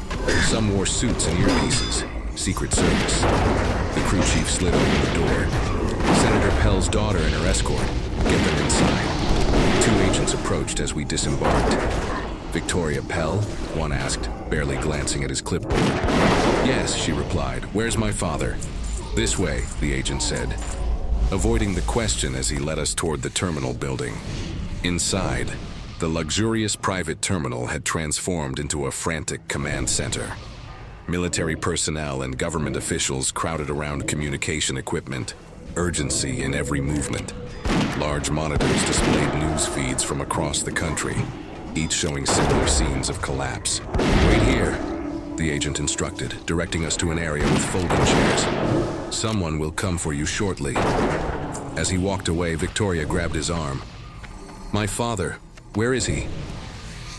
A: Some wore suits and earpieces, Secret Service. The crew chief slid open the door. Senator Pell's daughter and her escort. "Get them inside." 2 agents approached as we disembarked. "Victoria Pell?" one asked, barely glancing at his clipboard. "Yes," she replied. "Where's my father?" "This way," the agent said, avoiding the question as he led us toward the terminal building. Inside, the luxurious private terminal had transformed into a frantic command center. Military personnel and government officials crowded around communication equipment, urgency in every movement. Large monitors displayed news feeds from across the country, each showing similar scenes of collapse. "Wait here," the agent instructed, directing us to an area with folding chairs. "Someone will come for you shortly." As he walked away, Victoria grabbed his arm. "My father, where is he?"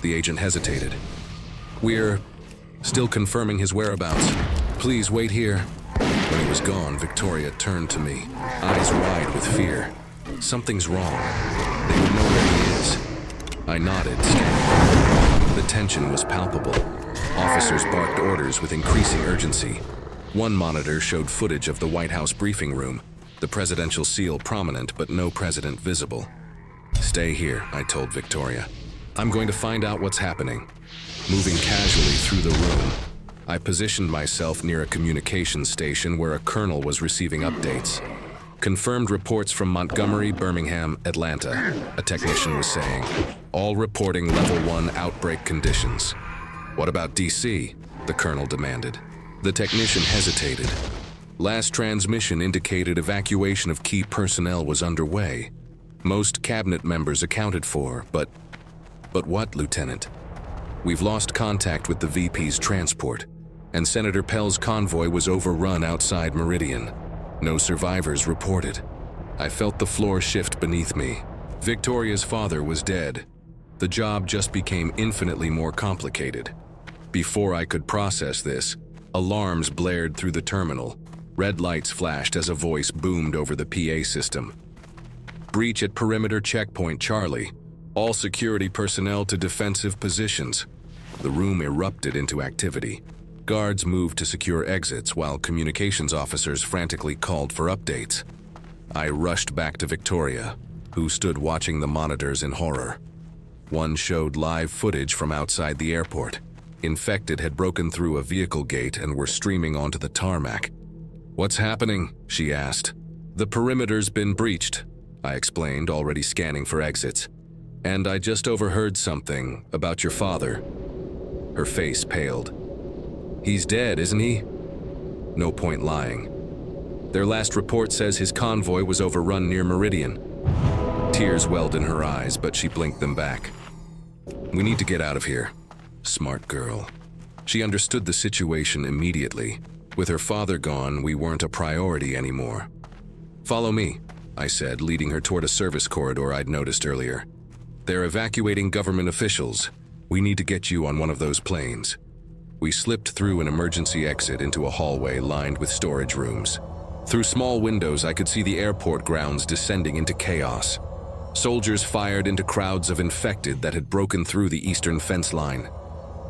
A: The agent hesitated. "We're still confirming his whereabouts. Please wait here." When he was gone, Victoria turned to me, eyes wide with fear. Something's wrong. They would know where he is. I nodded, scanning. The tension was palpable. Officers barked orders with increasing urgency. One monitor showed footage of the White House briefing room, the presidential seal prominent but no president visible. Stay here, I told Victoria. I'm going to find out what's happening. Moving casually through the room, I positioned myself near a communications station where a colonel was receiving updates. Confirmed reports from Montgomery, Birmingham, Atlanta, a technician was saying. All reporting level 1 outbreak conditions. What about DC? The colonel demanded. The technician hesitated. Last transmission indicated evacuation of key personnel was underway. Most cabinet members accounted for, but what, Lieutenant? We've lost contact with the VP's transport, and Senator Pell's convoy was overrun outside Meridian. No survivors reported. I felt the floor shift beneath me. Victoria's father was dead. The job just became infinitely more complicated. Before I could process this, alarms blared through the terminal. Red lights flashed as a voice boomed over the PA system. Breach at perimeter checkpoint Charlie. All security personnel to defensive positions. The room erupted into activity. Guards moved to secure exits while communications officers frantically called for updates. I rushed back to Victoria, who stood watching the monitors in horror. One showed live footage from outside the airport. Infected had broken through a vehicle gate and were streaming onto the tarmac. "What's happening?" she asked. "The perimeter's been breached," I explained, already scanning for exits. "And I just overheard something about your father." Her face paled. "He's dead, isn't he?" No point lying. Their last report says his convoy was overrun near Meridian. Tears welled in her eyes, but she blinked them back. "We need to get out of here." Smart girl. She understood the situation immediately. With her father gone, we weren't a priority anymore. "Follow me," I said, leading her toward a service corridor I'd noticed earlier. "They're evacuating government officials. We need to get you on one of those planes." We slipped through an emergency exit into a hallway lined with storage rooms. Through small windows, I could see the airport grounds descending into chaos. Soldiers fired into crowds of infected that had broken through the eastern fence line.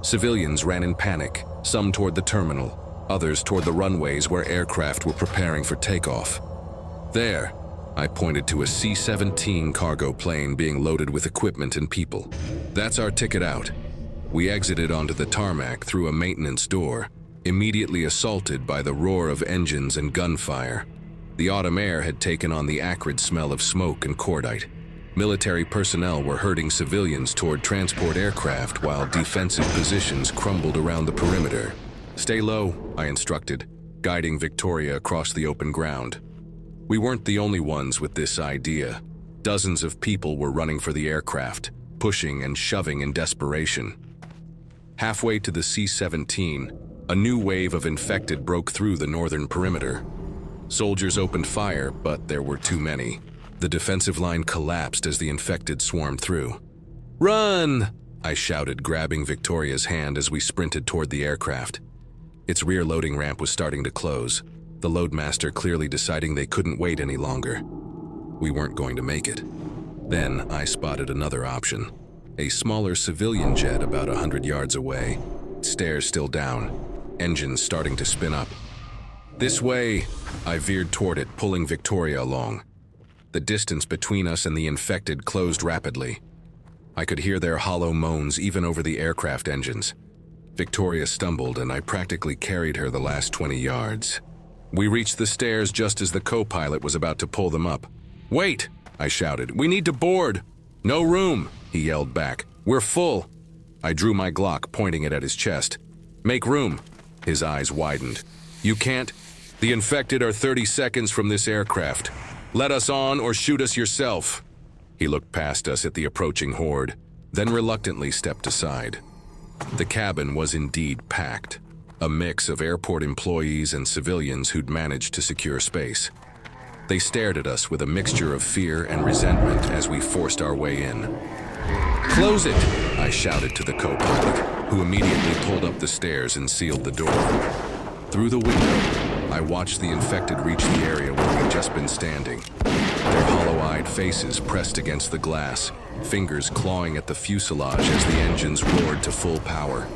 A: Civilians ran in panic, some toward the terminal, others toward the runways where aircraft were preparing for takeoff. "There," I pointed to a C-17 cargo plane being loaded with equipment and people. "That's our ticket out." We exited onto the tarmac through a maintenance door, immediately assaulted by the roar of engines and gunfire. The autumn air had taken on the acrid smell of smoke and cordite. Military personnel were herding civilians toward transport aircraft while defensive positions crumbled around the perimeter. "Stay low," I instructed, guiding Victoria across the open ground. We weren't the only ones with this idea. Dozens of people were running for the aircraft, pushing and shoving in desperation. Halfway to the C-17, a new wave of infected broke through the northern perimeter. Soldiers opened fire, but there were too many. The defensive line collapsed as the infected swarmed through. "Run!" I shouted, grabbing Victoria's hand as we sprinted toward the aircraft. Its rear loading ramp was starting to close, the loadmaster clearly deciding they couldn't wait any longer. We weren't going to make it. Then I spotted another option. A smaller civilian jet about 100 yards away, stairs still down, engines starting to spin up. "This way!" I veered toward it, pulling Victoria along. The distance between us and the infected closed rapidly. I could hear their hollow moans even over the aircraft engines. Victoria stumbled, and I practically carried her the last 20 yards. We reached the stairs just as the co-pilot was about to pull them up. "Wait!" I shouted. "We need to board!" "No room!" he yelled back. "We're full!" I drew my Glock, pointing it at his chest. "Make room!" His eyes widened. "You can't. The infected are 30 seconds from this aircraft. Let us on or shoot us yourself." He looked past us at the approaching horde, then reluctantly stepped aside. The cabin was indeed packed, a mix of airport employees and civilians who'd managed to secure space. They stared at us with a mixture of fear and resentment as we forced our way in. "Close it!" I shouted to the co-pilot, who immediately pulled up the stairs and sealed the door. Through the window, I watched the infected reach the area where we'd just been standing. Their hollow-eyed faces pressed against the glass, fingers clawing at the fuselage as the engines roared to full power.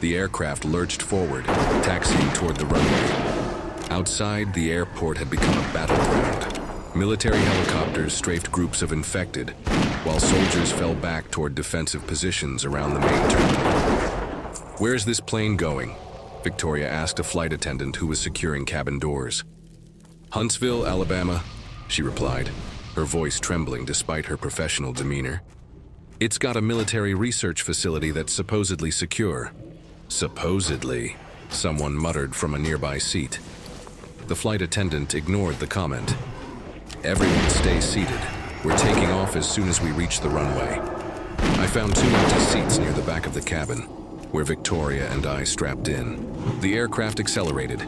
A: The aircraft lurched forward, taxiing toward the runway. Outside, the airport had become a battleground. Military helicopters strafed groups of infected, while soldiers fell back toward defensive positions around the main terminal. "Where's this plane going?" Victoria asked a flight attendant who was securing cabin doors. "Huntsville, Alabama," she replied, her voice trembling despite her professional demeanor. "It's got a military research facility that's supposedly secure." "Supposedly," someone muttered from a nearby seat. The flight attendant ignored the comment. "Everyone stay seated. We're taking off as soon as we reach the runway." I found 2 empty seats near the back of the cabin, where Victoria and I strapped in. The aircraft accelerated,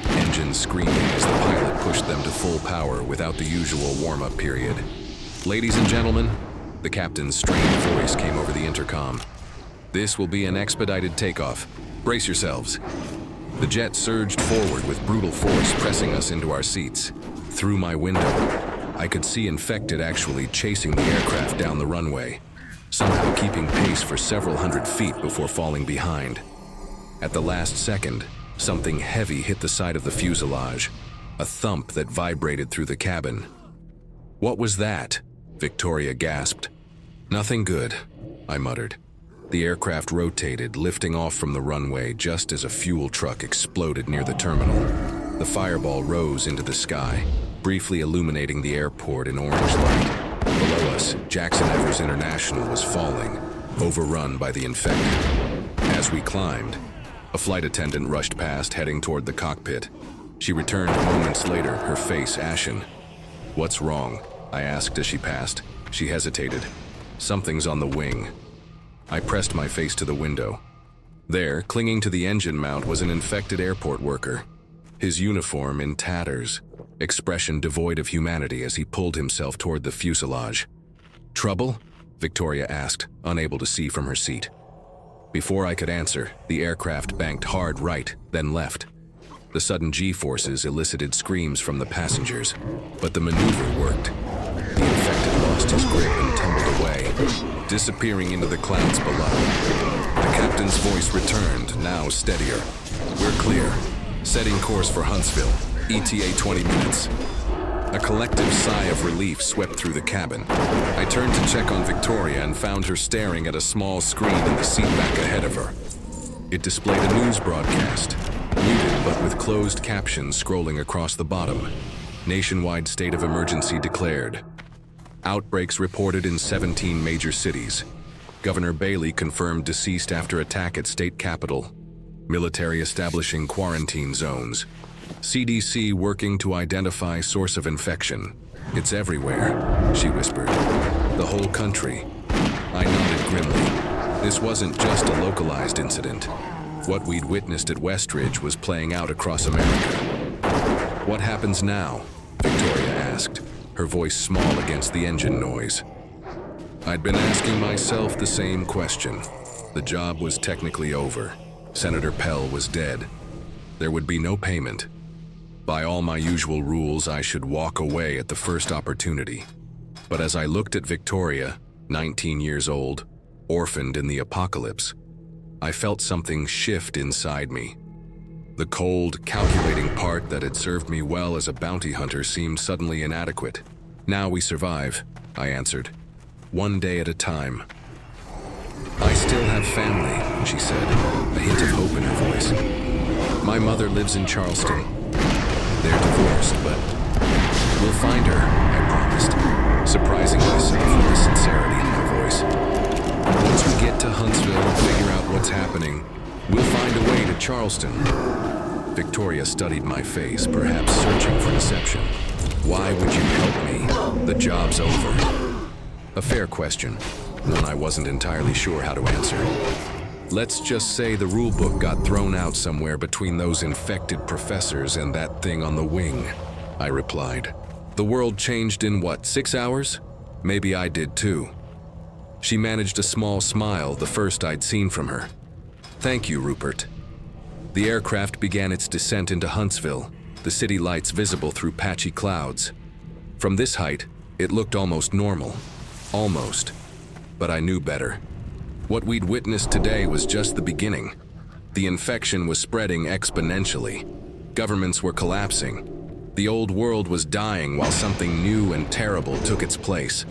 A: engines screaming as the pilot pushed them to full power without the usual warm-up period. "Ladies and gentlemen," the captain's strained voice came over the intercom. "This will be an expedited takeoff. Brace yourselves." The jet surged forward with brutal force, pressing us into our seats. Through my window, I could see infected actually chasing the aircraft down the runway, somehow keeping pace for several hundred feet before falling behind. At the last second, something heavy hit the side of the fuselage, a thump that vibrated through the cabin. "What was that?" Victoria gasped. "Nothing good," I muttered. The aircraft rotated, lifting off from the runway just as a fuel truck exploded near the terminal. The fireball rose into the sky, briefly illuminating the airport in orange light. Below us, Jackson Evers International was falling, overrun by the infected. As we climbed, a flight attendant rushed past, heading toward the cockpit. She returned moments later, her face ashen. "What's wrong?" I asked as she passed. She hesitated. "Something's on the wing." I pressed my face to the window. There, clinging to the engine mount, was an infected airport worker, his uniform in tatters, expression devoid of humanity as he pulled himself toward the fuselage. "Trouble?" Victoria asked, unable to see from her seat. Before I could answer, the aircraft banked hard right, then left. The sudden G-forces elicited screams from the passengers, but the maneuver worked. The infected lost his grip and tumbled away, disappearing into the clouds below. The captain's voice returned, now steadier. "We're clear. Setting course for Huntsville. ETA 20 minutes. A collective sigh of relief swept through the cabin. I turned to check on Victoria and found her staring at a small screen in the seat back ahead of her. It displayed a news broadcast, muted but with closed captions scrolling across the bottom. Nationwide state of emergency declared. Outbreaks reported in 17 major cities. Governor Bailey confirmed deceased after attack at state capitol. Military establishing quarantine zones. CDC working to identify source of infection. It's everywhere, she whispered. The whole country. I nodded grimly. This wasn't just a localized incident. What we'd witnessed at Westridge was playing out across America. "What happens now?" Victoria asked, her voice small against the engine noise. I'd been asking myself the same question. The job was technically over. Senator Pell was dead. There would be no payment. By all my usual rules, I should walk away at the first opportunity. But as I looked at Victoria, 19 years old, orphaned in the apocalypse, I felt something shift inside me. The cold, calculating part that had served me well as a bounty hunter seemed suddenly inadequate. "Now we survive," I answered. "One day at a time." "I still have family," she said, a hint of hope in her voice. "My mother lives in Charleston. They're divorced, but we'll find her," I promised, surprising myself with the sincerity in my voice. "Once we get to Huntsville and figure out what's happening, we'll find a way to Charleston." Victoria studied my face, perhaps searching for deception. "Why would you help me? The job's over." A fair question, one I wasn't entirely sure how to answer. "Let's just say the rule book got thrown out somewhere between those infected professors and that thing on the wing," I replied. "The world changed in what, 6 hours? Maybe I did too." She managed a small smile, the first I'd seen from her. "Thank you, Rupert." The aircraft began its descent into Huntsville, the city lights visible through patchy clouds. From this height, it looked almost normal. Almost. But I knew better. What we'd witnessed today was just the beginning. The infection was spreading exponentially. Governments were collapsing. The old world was dying while something new and terrible took its place.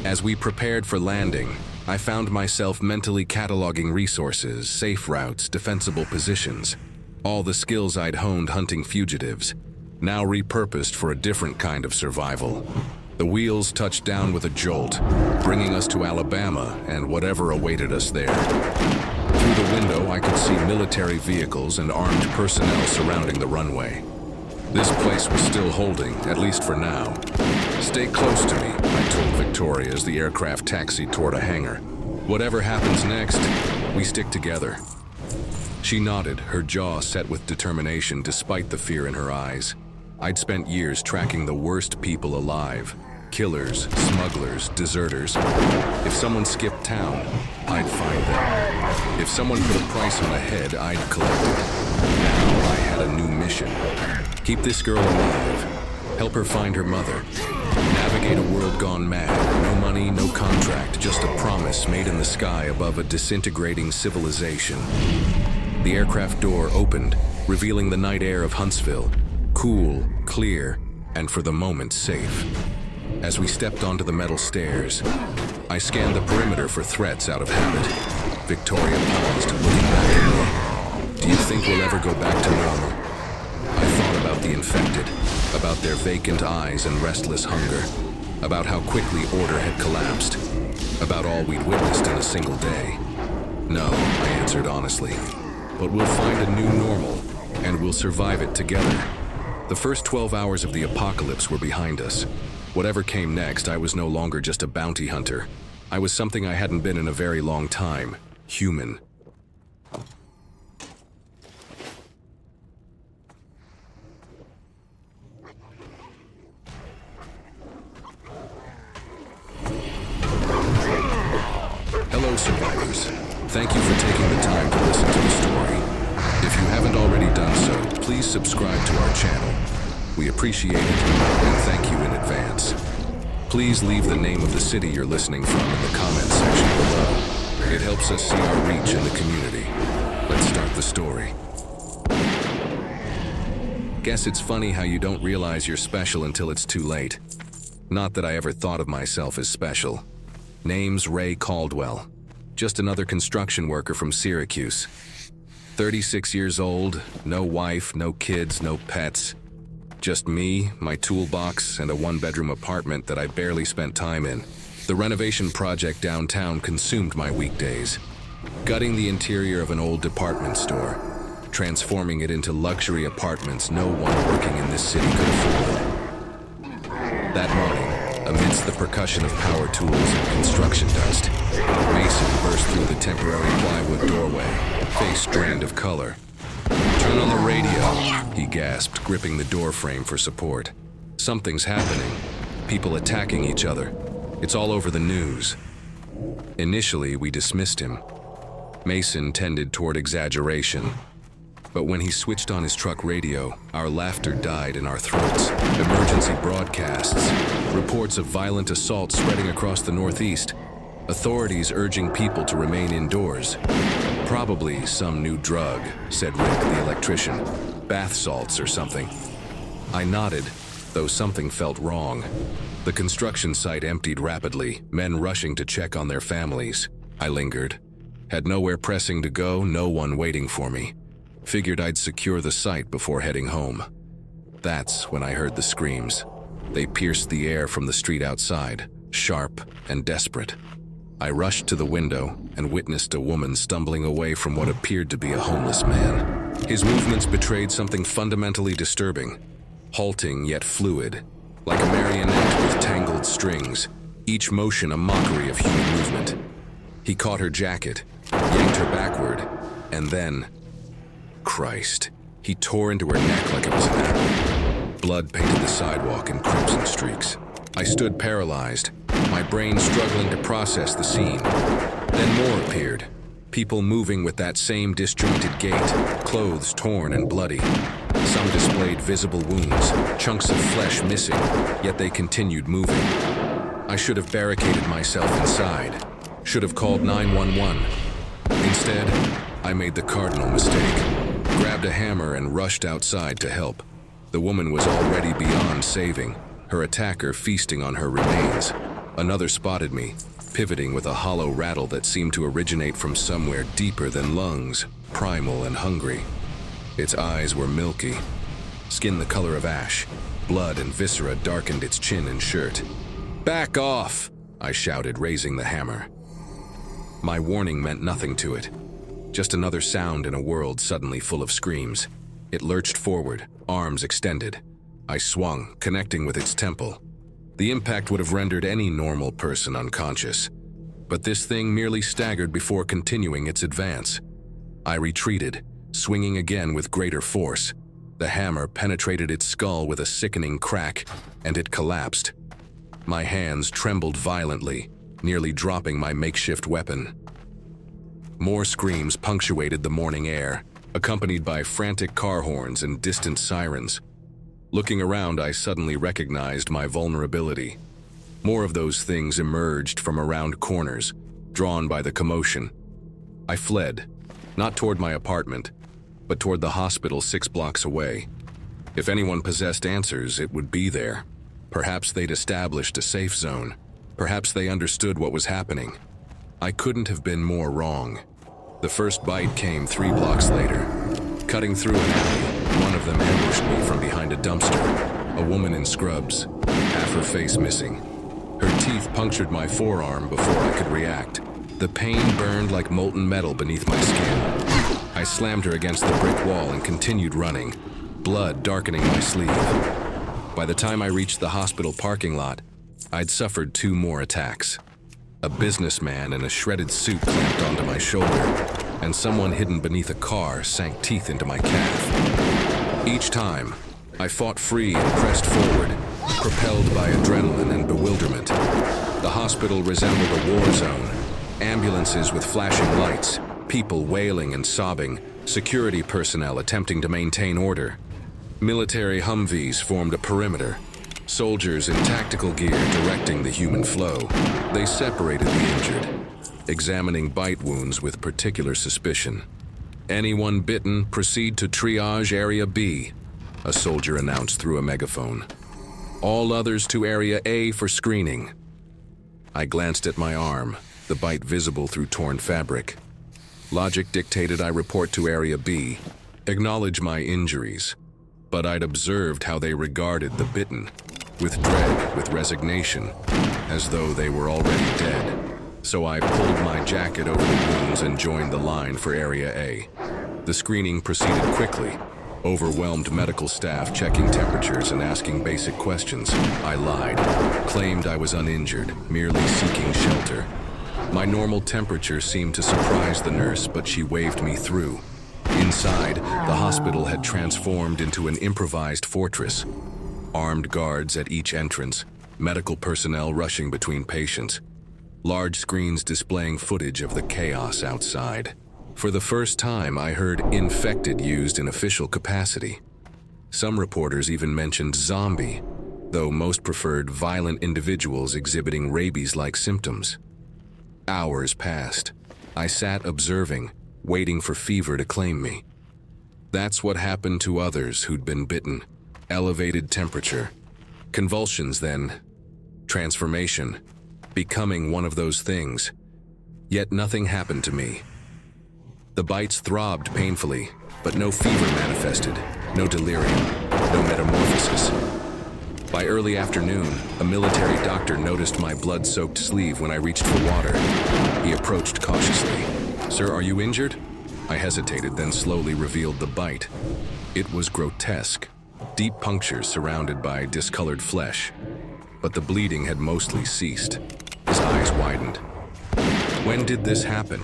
A: As we prepared for landing, I found myself mentally cataloging resources, safe routes, defensible positions. All the skills I'd honed hunting fugitives, now repurposed for a different kind of survival. The wheels touched down with a jolt, bringing us to Alabama and whatever awaited us there. Through the window, I could see military vehicles and armed personnel surrounding the runway. This place was still holding, at least for now. "Stay close to me," I told Victoria as the aircraft taxied toward a hangar. "Whatever happens next, we stick together." She nodded, her jaw set with determination despite the fear in her eyes. I'd spent years tracking the worst people alive. Killers, smugglers, deserters. If someone skipped town, I'd find them. If someone put a price on a head, I'd collect it. Now I had a new mission. Keep this girl alive. Help her find her mother. Navigate a world gone mad. No money, no contract, just a promise made in the sky above a disintegrating civilization. The aircraft door opened, revealing the night air of Huntsville. Cool, clear, and for the moment safe. As we stepped onto the metal stairs, I scanned the perimeter for threats out of habit. Victoria paused, looking back at me. "Do you think we'll ever go back to normal?" I thought about the infected, about their vacant eyes and restless hunger, about how quickly order had collapsed, about all we'd witnessed in a single day. "No," I answered honestly, "but we'll find a new normal, and we'll survive it together." The first 12 hours of the apocalypse were behind us. Whatever came next, I was no longer just a bounty hunter. I was something I hadn't been in a very long time. Human. Hello, survivors. Thank you for taking the time to listen to the story. If you haven't already done so, please subscribe to our channel. We appreciate it, and thank you in advance. Please leave the name of the city you're listening from in the comments section below. It helps us see our reach in the community. Let's start the story. Guess it's funny how you don't realize you're special until it's too late. Not that I ever thought of myself as special. Name's Ray Caldwell. Just another construction worker from Syracuse. 36 years old, no wife, no kids, no pets. Just me, my toolbox, and a one-bedroom apartment that I barely spent time in. The renovation project downtown consumed my weekdays. Gutting the interior of an old department store, transforming it into luxury apartments no one working in this city could afford. That morning, amidst the percussion of power tools and construction dust, Mason burst through the temporary plywood doorway, face drained of color. "Turn on the radio," he gasped, gripping the doorframe for support. "Something's happening. People attacking each other. It's all over the news." Initially, we dismissed him. Mason tended toward exaggeration. But when he switched on his truck radio, our laughter died in our throats. Emergency broadcasts, reports of violent assaults spreading across the Northeast, authorities urging people to remain indoors. "Probably some new drug," said Rick, the electrician. "Bath salts or something." I nodded, though something felt wrong. The construction site emptied rapidly, men rushing to check on their families. I lingered. Had nowhere pressing to go, no one waiting for me. Figured I'd secure the site before heading home. That's when I heard the screams. They pierced the air from the street outside, sharp and desperate. I rushed to the window and witnessed a woman stumbling away from what appeared to be a homeless man. His movements betrayed something fundamentally disturbing, halting yet fluid, like a marionette with tangled strings, each motion a mockery of human movement. He caught her jacket, yanked her backward, and then... Christ. He tore into her neck like it was an apple. Blood painted the sidewalk in crimson streaks. I stood paralyzed, my brain struggling to process the scene. Then more appeared, people moving with that same disjointed gait, clothes torn and bloody. Some displayed visible wounds, chunks of flesh missing, yet they continued moving. I should have barricaded myself inside, should have called 911. Instead, I made the cardinal mistake, grabbed a hammer and rushed outside to help. The woman was already beyond saving, her attacker feasting on her remains. Another spotted me, pivoting with a hollow rattle that seemed to originate from somewhere deeper than lungs, primal and hungry. Its eyes were milky, skin the color of ash. Blood and viscera darkened its chin and shirt. "Back off!" I shouted, raising the hammer. My warning meant nothing to it. Just another sound in a world suddenly full of screams. It lurched forward, arms extended. I swung, connecting with its temple. The impact would have rendered any normal person unconscious. But this thing merely staggered before continuing its advance. I retreated, swinging again with greater force. The hammer penetrated its skull with a sickening crack, and it collapsed. My hands trembled violently, nearly dropping my makeshift weapon. More screams punctuated the morning air, accompanied by frantic car horns and distant sirens. Looking around, I suddenly recognized my vulnerability. More of those things emerged from around corners, drawn by the commotion. I fled, not toward my apartment, but toward the hospital 6 blocks away. If anyone possessed answers, it would be there. Perhaps they'd established a safe zone. Perhaps they understood what was happening. I couldn't have been more wrong. The first bite came 3 blocks later. Cutting through an alley, one of them ambushed me from behind a dumpster. A woman in scrubs, half her face missing. Her teeth punctured my forearm before I could react. The pain burned like molten metal beneath my skin. I slammed her against the brick wall and continued running, blood darkening my sleeve. By the time I reached the hospital parking lot, I'd suffered 2 more attacks. A businessman in a shredded suit clamped onto my shoulder, and someone hidden beneath a car sank teeth into my calf. Each time, I fought free and pressed forward, propelled by adrenaline and bewilderment. The hospital resembled a war zone, ambulances with flashing lights, people wailing and sobbing, security personnel attempting to maintain order. Military Humvees formed a perimeter, soldiers in tactical gear directing the human flow. They separated the injured, examining bite wounds with particular suspicion. "Anyone bitten, proceed to triage Area B," a soldier announced through a megaphone. "All others to Area A for screening." I glanced at my arm, the bite visible through torn fabric. Logic dictated I report to Area B, acknowledge my injuries. But I'd observed how they regarded the bitten, with dread, with resignation, as though they were already dead. So I pulled my jacket over the wounds and joined the line for Area A. The screening proceeded quickly, overwhelmed medical staff checking temperatures and asking basic questions. I lied, claimed I was uninjured, merely seeking shelter. My normal temperature seemed to surprise the nurse, but she waved me through. Inside, the hospital had transformed into an improvised fortress. Armed guards at each entrance, medical personnel rushing between patients, large screens displaying footage of the chaos outside. For the first time, I heard "infected" used in official capacity. Some reporters even mentioned "zombie," though most preferred violent individuals exhibiting rabies-like symptoms. Hours passed. I sat observing, waiting for fever to claim me. That's what happened to others who'd been bitten. Elevated temperature. Convulsions then. Transformation. Becoming one of those things. Yet nothing happened to me. The bites throbbed painfully, but no fever manifested, no delirium, no metamorphosis. By early afternoon, a military doctor noticed my blood-soaked sleeve when I reached for water. He approached cautiously. "Sir, are you injured?" I hesitated, then slowly revealed the bite. It was grotesque. Deep punctures surrounded by discolored flesh. But the bleeding had mostly ceased. His eyes widened. "When did this happen?"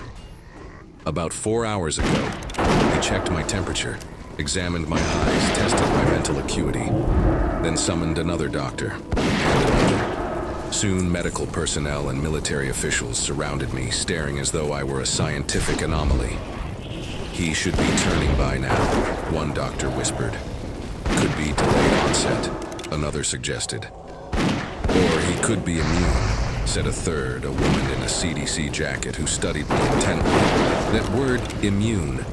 A: "About 4 hours ago." He checked my temperature, examined my eyes, tested my mental acuity, then summoned another doctor, and another. Soon, medical personnel and military officials surrounded me, staring as though I were a scientific anomaly. "He should be turning by now," one doctor whispered. could be delayed onset, another suggested. Or he could be immune, said a third, a woman in a CDC jacket who studied me intently. That word, immune,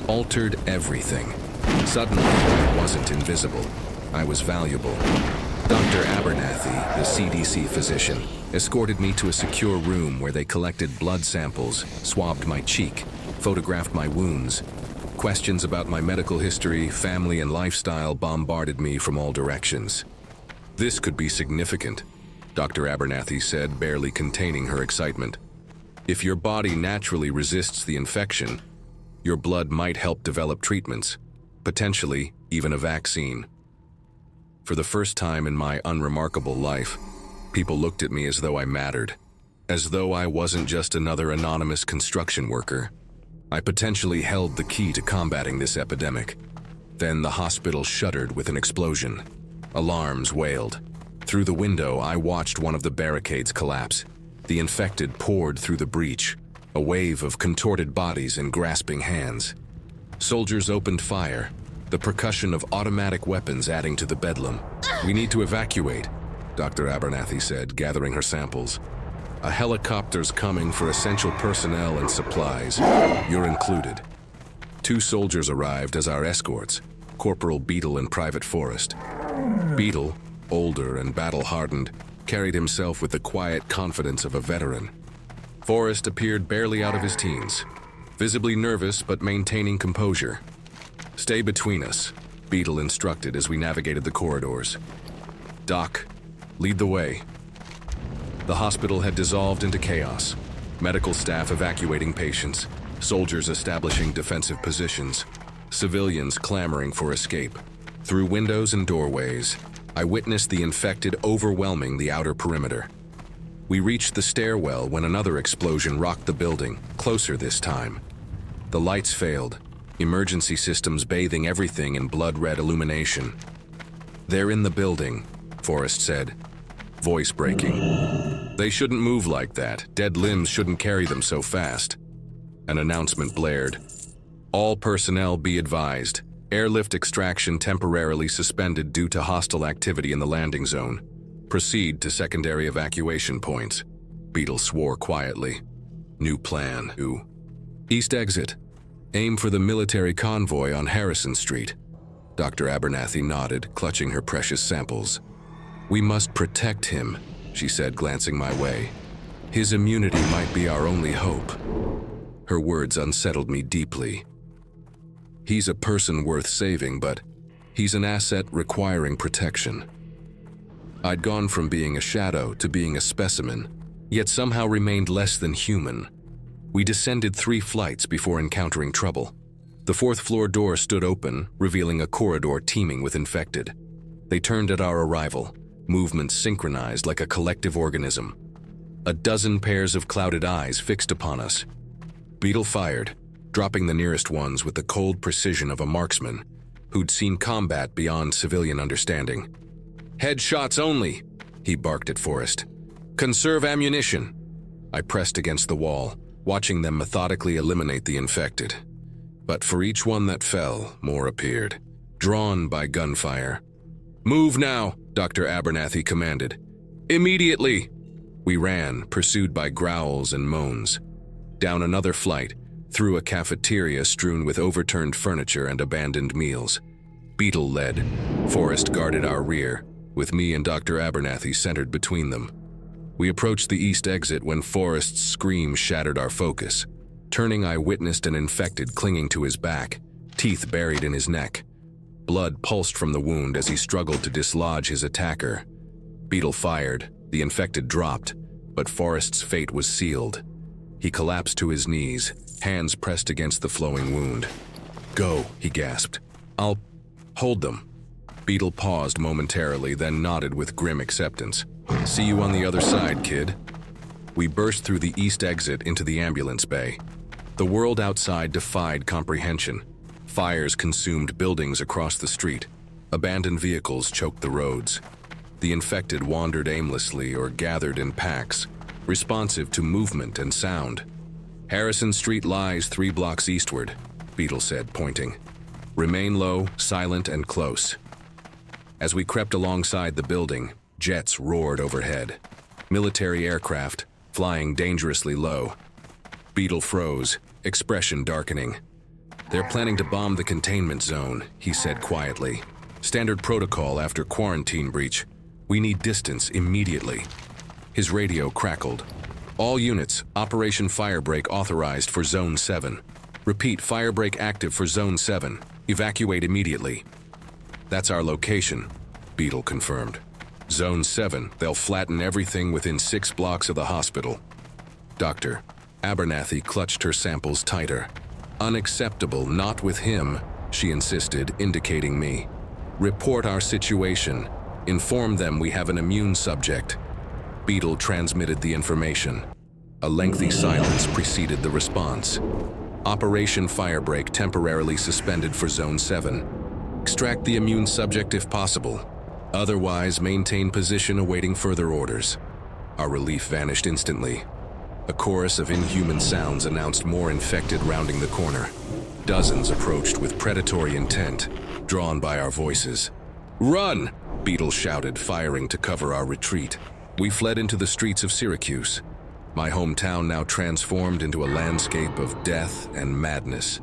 A: altered everything. Suddenly, I wasn't invisible. I was valuable. Dr. Abernathy, the CDC physician, escorted me to a secure room where they collected blood samples, swabbed my cheek, photographed my wounds. Questions about my medical history, family, and lifestyle bombarded me from all directions. This could be significant, Dr. Abernathy said, barely containing her excitement. If your body naturally resists the infection, your blood might help develop treatments, potentially even a vaccine. For the first time in my unremarkable life, people looked at me as though I mattered, as though I wasn't just another anonymous construction worker. I potentially held the key to combating this epidemic. Then the hospital shuddered with an explosion. Alarms wailed. Through the window, I watched one of the barricades collapse. The infected poured through the breach, a wave of contorted bodies and grasping hands. Soldiers opened fire, the percussion of automatic weapons adding to the bedlam. "We need to evacuate," Dr. Abernathy said, gathering her samples. "A helicopter's coming for essential personnel and supplies. You're included." 2 soldiers arrived as our escorts, Corporal Beetle and Private Forrest. Beetle, older and battle-hardened, carried himself with the quiet confidence of a veteran. Forrest appeared barely out of his teens, visibly nervous but maintaining composure. "Stay between us," Beetle instructed as we navigated the corridors. "Doc, lead the way." The hospital had dissolved into chaos. Medical staff evacuating patients, soldiers establishing defensive positions, civilians clamoring for escape. Through windows and doorways, I witnessed the infected overwhelming the outer perimeter. We reached the stairwell when another explosion rocked the building, closer this time. The lights failed, emergency systems bathing everything in blood-red illumination. "They're in the building," Forrest said, voice breaking. "They shouldn't move like that. Dead limbs shouldn't carry them so fast." An announcement blared. "All personnel be advised. Airlift extraction temporarily suspended due to hostile activity in the landing zone. Proceed to secondary evacuation points." Beetle swore quietly. "New plan. East exit. Aim for the military convoy on Harrison Street." Dr. Abernathy nodded, clutching her precious samples. "We must protect him," she said, glancing my way. "His immunity might be our only hope." Her words unsettled me deeply. He's a person worth saving, but he's an asset requiring protection. I'd gone from being a shadow to being a specimen, yet somehow remained less than human. We descended 3 flights before encountering trouble. The 4th floor door stood open, revealing a corridor teeming with infected. They turned at our arrival, movements synchronized like a collective organism. A dozen pairs of clouded eyes fixed upon us. Beetle fired, dropping the nearest ones with the cold precision of a marksman who'd seen combat beyond civilian understanding. "Headshots only," he barked at Forrest. "Conserve ammunition." I pressed against the wall, watching them methodically eliminate the infected. But for each one that fell, more appeared, drawn by gunfire. "Move now," Dr. Abernathy commanded. "Immediately!" We ran, pursued by growls and moans. Down another flight, through a cafeteria strewn with overturned furniture and abandoned meals. Beetle led. Forrest guarded our rear, with me and Dr. Abernathy centered between them. We approached the east exit when Forrest's scream shattered our focus. Turning, I witnessed an infected clinging to his back, teeth buried in his neck. Blood pulsed from the wound as he struggled to dislodge his attacker. Beetle fired, the infected dropped, but Forrest's fate was sealed. He collapsed to his knees, hands pressed against the flowing wound. "Go," he gasped. "I'll hold them." Beetle paused momentarily, then nodded with grim acceptance. "See you on the other side, kid." We burst through the east exit into the ambulance bay. The world outside defied comprehension. Fires consumed buildings across the street. Abandoned vehicles choked the roads. The infected wandered aimlessly or gathered in packs, responsive to movement and sound. "Harrison Street lies 3 blocks eastward," Beetle said, pointing. "Remain low, silent, and close." As we crept alongside the building, jets roared overhead. Military aircraft, flying dangerously low. Beetle froze, expression darkening. "They're planning to bomb the containment zone," he said quietly. "Standard protocol after quarantine breach. We need distance immediately." His radio crackled. "All units, Operation Firebreak authorized for Zone 7. Repeat, Firebreak active for Zone 7. Evacuate immediately." "That's our location," Beetle confirmed. "Zone 7, they'll flatten everything within 6 blocks of the hospital." Dr. Abernathy clutched her samples tighter. "Unacceptable, not with him," she insisted, indicating me. "Report our situation. Inform them we have an immune subject." Beetle transmitted the information. A lengthy silence preceded the response. "Operation Firebreak temporarily suspended for Zone 7. Extract the immune subject if possible. Otherwise, maintain position awaiting further orders." Our relief vanished instantly. A chorus of inhuman sounds announced more infected rounding the corner. Dozens approached with predatory intent, drawn by our voices. "Run!" Beetle shouted, firing to cover our retreat. We fled into the streets of Syracuse, my hometown now transformed into a landscape of death and madness.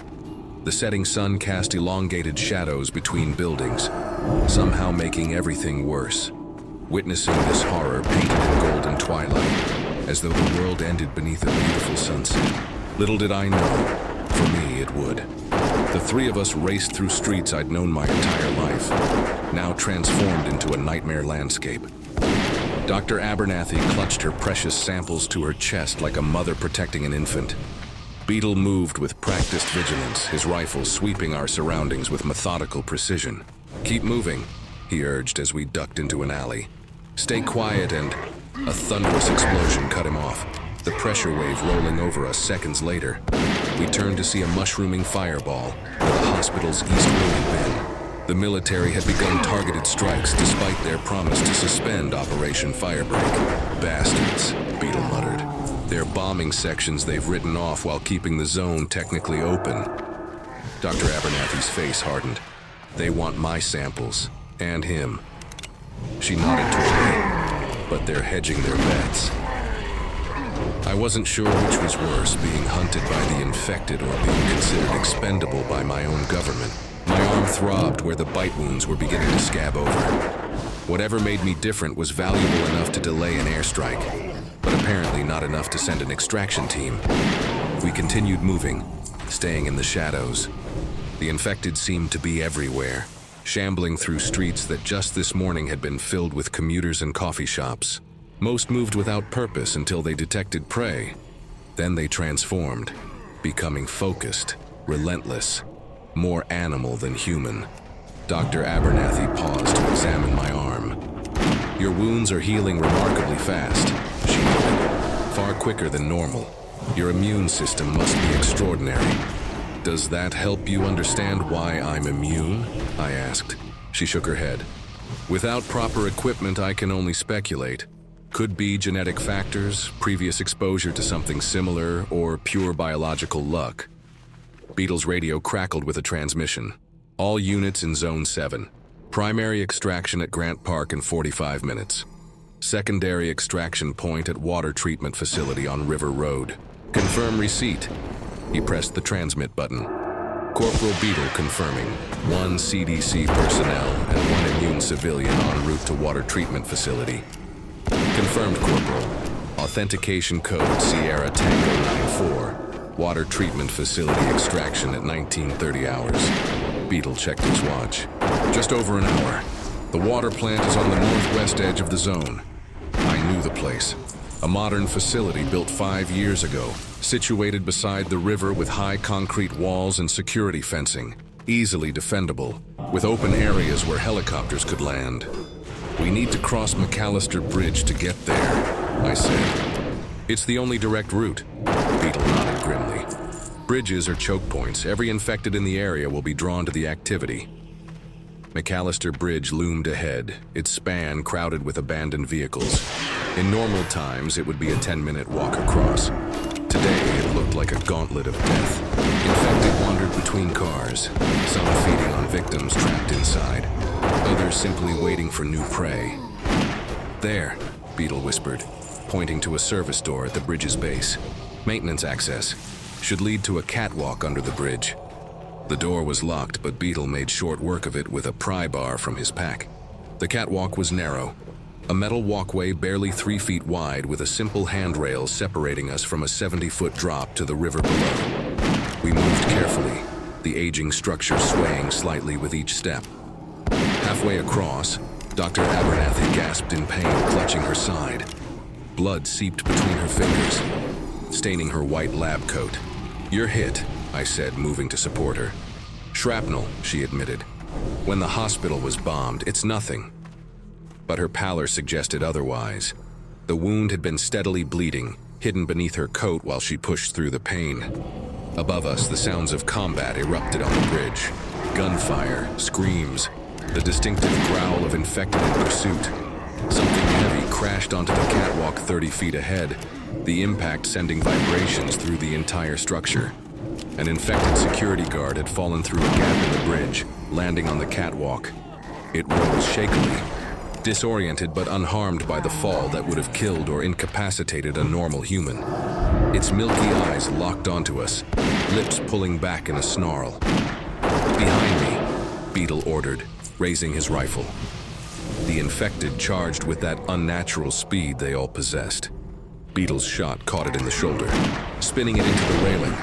A: The setting sun cast elongated shadows between buildings, somehow making everything worse. Witnessing this horror painted in golden twilight, as though the world ended beneath a beautiful sunset. Little did I know, for me it would. The three of us raced through streets I'd known my entire life, now transformed into a nightmare landscape. Dr. Abernathy clutched her precious samples to her chest like a mother protecting an infant. Beetle moved with practiced vigilance, his rifle sweeping our surroundings with methodical precision. "Keep moving," he urged as we ducked into an alley. "Stay quiet," and a thunderous explosion cut him off, the pressure wave rolling over us seconds later. We turned to see a mushrooming fireball where the hospital's east wing had been. The military had begun targeted strikes despite their promise to suspend Operation Firebreak. "Bastards," Beetle muttered. "They're bombing sections they've written off while keeping the zone technically open." Dr. Abernathy's face hardened. "They want my samples, and him." She nodded toward me, "But they're hedging their bets." I wasn't sure which was worse, being hunted by the infected or being considered expendable by my own government. My arm throbbed where the bite wounds were beginning to scab over. Whatever made me different was valuable enough to delay an airstrike, but apparently not enough to send an extraction team. We continued moving, staying in the shadows. The infected seemed to be everywhere, shambling through streets that just this morning had been filled with commuters and coffee shops. Most moved without purpose until they detected prey. Then they transformed, becoming focused, relentless, more animal than human. Dr. Abernathy paused to examine my arm. "Your wounds are healing remarkably fast," she noted. "Far quicker than normal. Your immune system must be extraordinary." "Does that help you understand why I'm immune?" I asked. She shook her head. "Without proper equipment, I can only speculate. Could be genetic factors, previous exposure to something similar, or pure biological luck." Beetle's radio crackled with a transmission. "All units in Zone 7. Primary extraction at Grant Park in 45 minutes. Secondary extraction point at water treatment facility on River Road. Confirm receipt." He pressed the transmit button. "Corporal Beetle confirming. 1 CDC personnel and 1 immune civilian en route to water treatment facility." "Confirmed, Corporal. Authentication code Sierra Tango 94. Water treatment facility extraction at 19:30 hours." Beetle checked his watch. "Just over an hour. The water plant is on the northwest edge of the zone." I knew the place. A modern facility built 5 years ago, situated beside the river with high concrete walls and security fencing, easily defendable, with open areas where helicopters could land. "We need to cross McAllister Bridge to get there," I said. "It's the only direct route." Beetle nodded grimly. "Bridges are choke points. Every infected in the area will be drawn to the activity." McAllister Bridge loomed ahead, its span crowded with abandoned vehicles. In normal times, it would be a 10-minute walk across. Today, it looked like a gauntlet of death. Infected wandered between cars, some feeding on victims trapped inside. others simply waiting for new prey. "There," Beetle whispered, pointing to a service door at the bridge's base. "Maintenance access. Should lead to a catwalk under the bridge." The door was locked, but Beetle made short work of it with a pry bar from his pack. The catwalk was narrow, a metal walkway barely 3 feet wide with a simple handrail separating us from a 70-foot drop to the river below. We moved carefully, the aging structure swaying slightly with each step. Halfway across, Dr. Abernathy gasped in pain, clutching her side. Blood seeped between her fingers, staining her white lab coat. "You're hit," I said, moving to support her. "Shrapnel," she admitted. "When the hospital was bombed, it's nothing." But her pallor suggested otherwise. The wound had been steadily bleeding, hidden beneath her coat while she pushed through the pain. Above us, the sounds of combat erupted on the bridge. Gunfire, screams, the distinctive growl of infected in pursuit. Something heavy crashed onto the catwalk 30 feet ahead, the impact sending vibrations through the entire structure. An infected security guard had fallen through a gap in the bridge, landing on the catwalk. It rose shakily, disoriented but unharmed by the fall that would have killed or incapacitated a normal human. Its milky eyes locked onto us, lips pulling back in a snarl. "Behind me," Beetle ordered, raising his rifle. The infected charged with that unnatural speed they all possessed. Beetle's shot caught it in the shoulder, spinning it into the railing.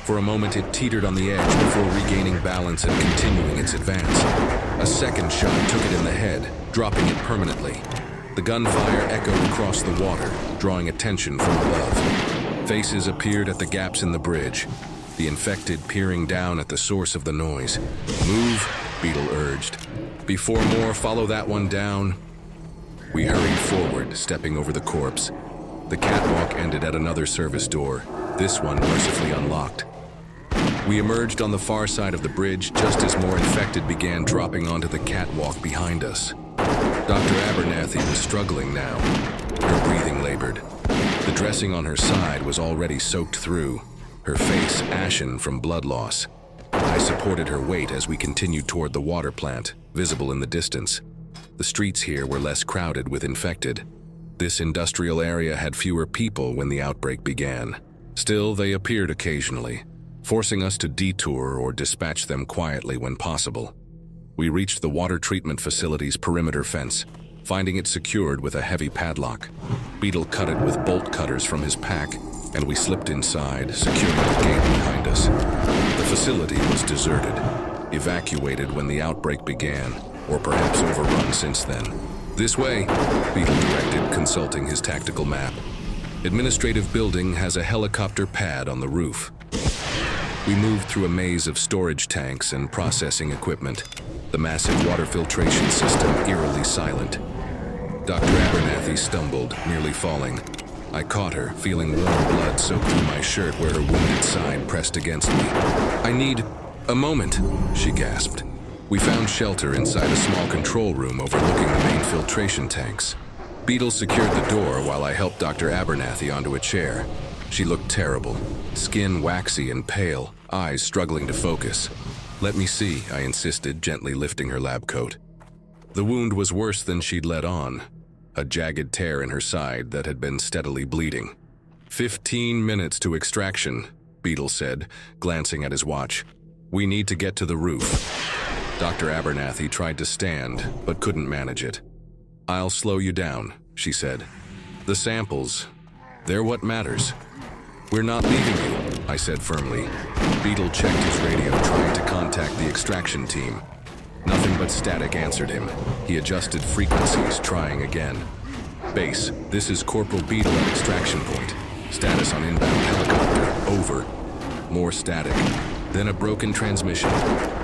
A: For a moment it teetered on the edge before regaining balance and continuing its advance. A second shot took it in the head, dropping it permanently. The gunfire echoed across the water, drawing attention from above. Faces appeared at the gaps in the bridge, the infected peering down at the source of the noise. "Move," Beetle urged. "Before more, follow that one down." We hurried forward, stepping over the corpse. The catwalk ended at another service door, this one mercifully unlocked. We emerged on the far side of the bridge just as more infected began dropping onto the catwalk behind us. Dr. Abernathy was struggling now, her breathing labored. The dressing on her side was already soaked through, her face ashen from blood loss. I supported her weight as we continued toward the water plant, visible in the distance. The streets here were less crowded with infected. This industrial area had fewer people when the outbreak began. Still, they appeared occasionally, forcing us to detour or dispatch them quietly when possible. We reached the water treatment facility's perimeter fence, finding it secured with a heavy padlock. Beetle cut it with bolt cutters from his pack, and we slipped inside, securing the gate behind us. The facility was deserted, evacuated when the outbreak began, or perhaps overrun since then. "This way," Beetle directed, consulting his tactical map. "Administrative building has a helicopter pad on the roof." We moved through a maze of storage tanks and processing equipment, the massive water filtration system eerily silent. Dr. Abernathy stumbled, nearly falling. I caught her, feeling warm blood soak through my shirt where her wounded side pressed against me. "I need a moment," she gasped. We found shelter inside a small control room overlooking the main filtration tanks. Beetle secured the door while I helped Dr. Abernathy onto a chair. She looked terrible, skin waxy and pale, eyes struggling to focus. "Let me see," I insisted, gently lifting her lab coat. The wound was worse than she'd let on, a jagged tear in her side that had been steadily bleeding. 15 minutes to extraction," Beetle said, glancing at his watch. "We need to get to the roof." Dr. Abernathy tried to stand, but couldn't manage it. "I'll slow you down," she said. "The samples, they're what matters." "We're not leaving you," I said firmly. Beetle checked his radio, trying to contact the extraction team. Nothing but static answered him. He adjusted frequencies, trying again. "Base, this is Corporal Beetle at extraction point. Status on inbound helicopter, over." More static. Then a broken transmission.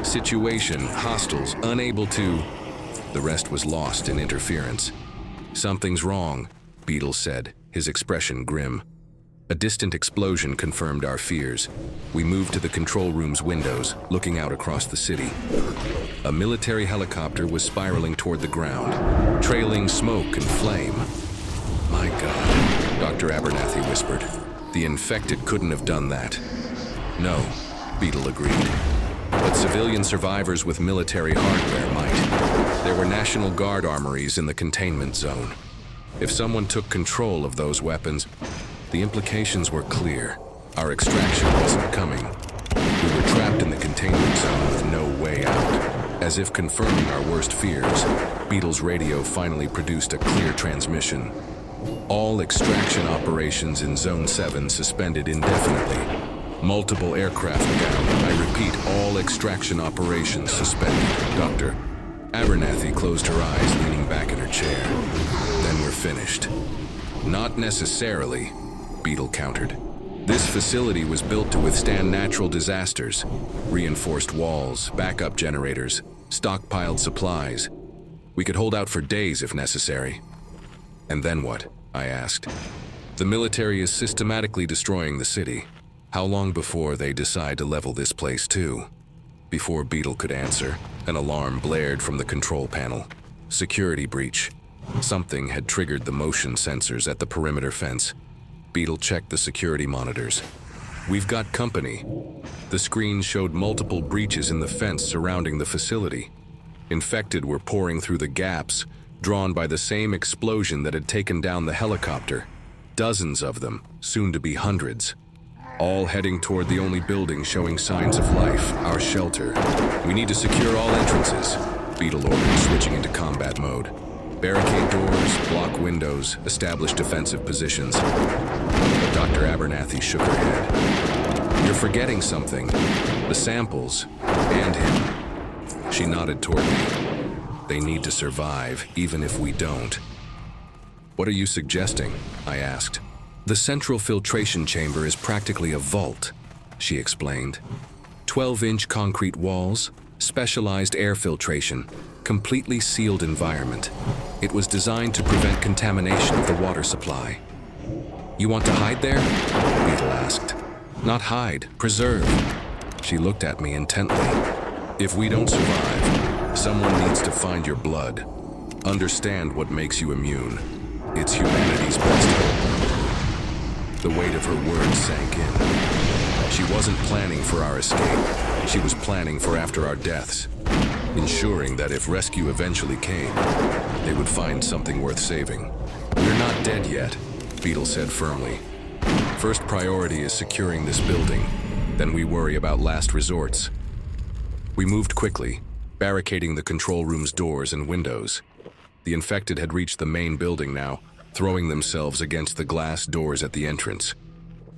A: "Situation, hostiles, unable to..." The rest was lost in interference. "Something's wrong," Beetle said, his expression grim. A distant explosion confirmed our fears. We moved to the control room's windows, looking out across the city. A military helicopter was spiraling toward the ground, trailing smoke and flame. "My God," Dr. Abernathy whispered. "The infected couldn't have done that." "No," Beetle agreed. "But civilian survivors with military hardware might." There were National Guard armories in the containment zone. If someone took control of those weapons, the implications were clear. Our extraction wasn't coming. We were trapped in the containment zone with no way out. As if confirming our worst fears, Beetle's radio finally produced a clear transmission. All extraction operations in Zone 7 suspended indefinitely. Multiple aircraft down. I repeat, all extraction operations suspended. Dr. Abernathy closed her eyes, leaning back in her chair. Then we're finished. Not necessarily, Beetle countered. This facility was built to withstand natural disasters. Reinforced walls, backup generators, stockpiled supplies. We could hold out for days if necessary. And then what? I asked. The military is systematically destroying the city. How long before they decide to level this place too? Before Beetle could answer, an alarm blared from the control panel. Security breach. Something had triggered the motion sensors at the perimeter fence. Beetle checked the security monitors. We've got company. The screen showed multiple breaches in the fence surrounding the facility. Infected were pouring through the gaps, drawn by the same explosion that had taken down the helicopter. Dozens of them, soon to be hundreds. All heading toward the only building showing signs of life, our shelter. We need to secure all entrances, Beetle ordered, switching into combat mode. Barricade doors, block windows, establish defensive positions. But Dr. Abernathy shook her head. You're forgetting something. The samples, and him. She nodded toward me. They need to survive, even if we don't. What are you suggesting? I asked. The central filtration chamber is practically a vault, she explained. 12-inch concrete walls, specialized air filtration, completely sealed environment. It was designed to prevent contamination of the water supply. You want to hide there? Beetle asked. Not hide, preserve. She looked at me intently. If we don't survive, someone needs to find your blood. Understand what makes you immune. It's humanity's best hope. The weight of her words sank in. She wasn't planning for our escape. She was planning for after our deaths, ensuring that if rescue eventually came, they would find something worth saving. We're not dead yet, Beetle said firmly. First priority is securing this building, then we worry about last resorts. We moved quickly, barricading the control room's doors and windows. The infected had reached the main building now, throwing themselves against the glass doors at the entrance.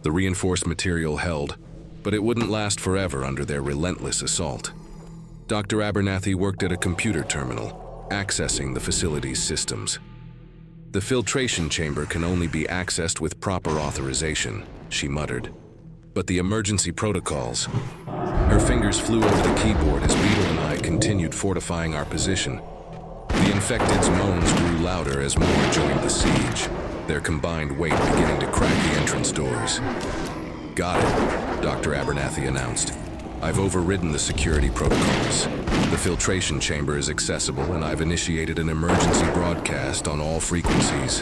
A: The reinforced material held, but it wouldn't last forever under their relentless assault. Dr. Abernathy worked at a computer terminal, accessing the facility's systems. The filtration chamber can only be accessed with proper authorization, she muttered. But the emergency protocols. Her fingers flew over the keyboard as Beetle and I continued fortifying our position. The infected's moans grew louder as more joined the siege, their combined weight beginning to crack the entrance doors. Got it, Dr. Abernathy announced. I've overridden the security protocols. The filtration chamber is accessible, and I've initiated an emergency broadcast on all frequencies.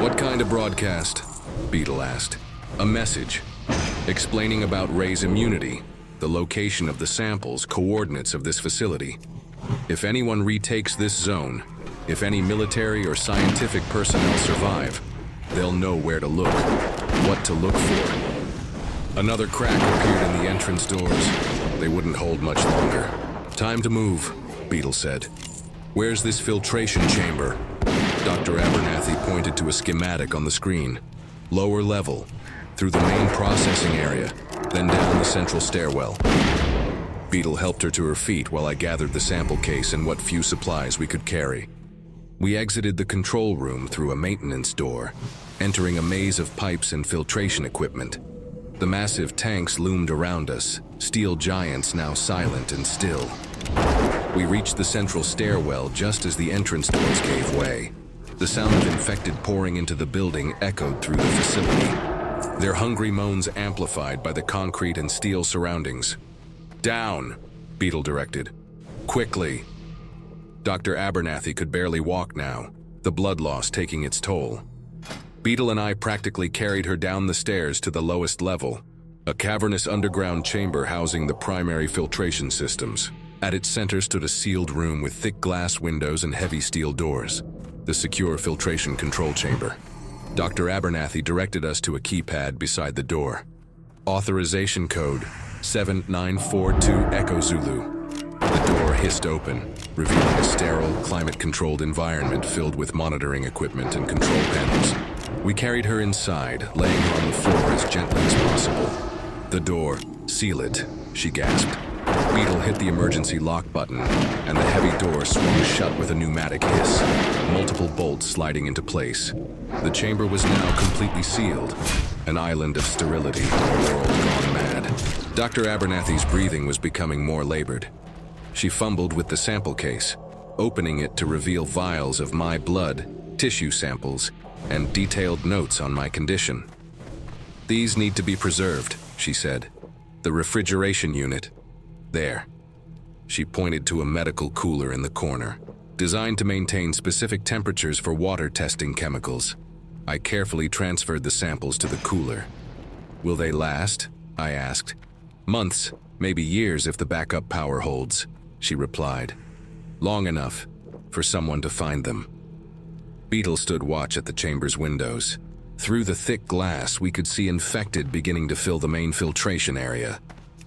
A: What kind of broadcast? Beetle asked. A message, explaining about Ray's immunity, the location of the samples, coordinates of this facility. If anyone retakes this zone, if any military or scientific personnel survive, they'll know where to look, what to look for. Another crack appeared in the entrance doors. They wouldn't hold much longer. Time to move, Beetle said. Where's this filtration chamber? Dr. Abernathy pointed to a schematic on the screen. Lower level, through the main processing area, then down the central stairwell. Beetle helped her to her feet while I gathered the sample case and what few supplies we could carry. We exited the control room through a maintenance door, entering a maze of pipes and filtration equipment. The massive tanks loomed around us, steel giants now silent and still. We reached the central stairwell just as the entrance doors gave way. The sound of infected pouring into the building echoed through the facility, their hungry moans amplified by the concrete and steel surroundings. Down, Beetle directed. Quickly. Dr. Abernathy could barely walk now, the blood loss taking its toll. Beetle and I practically carried her down the stairs to the lowest level, a cavernous underground chamber housing the primary filtration systems. At its center stood a sealed room with thick glass windows and heavy steel doors, the secure filtration control chamber. Dr. Abernathy directed us to a keypad beside the door. Authorization code 7942 Echo Zulu. The door hissed open, revealing a sterile, climate-controlled environment filled with monitoring equipment and control panels. We carried her inside, laying her on the floor as gently as possible. The door, seal it, she gasped. Beetle hit the emergency lock button, and the heavy door swung shut with a pneumatic hiss, multiple bolts sliding into place. The chamber was now completely sealed, an island of sterility, a world gone mad. Dr. Abernathy's breathing was becoming more labored. She fumbled with the sample case, opening it to reveal vials of my blood, tissue samples, and detailed notes on my condition. "These need to be preserved," she said. "The refrigeration unit. There." She pointed to a medical cooler in the corner, designed to maintain specific temperatures for water testing chemicals. I carefully transferred the samples to the cooler. "Will they last?" I asked. "Months, maybe years if the backup power holds," she replied. "Long enough for someone to find them." Beetle stood watch at the chamber's windows. Through the thick glass, we could see infected beginning to fill the main filtration area,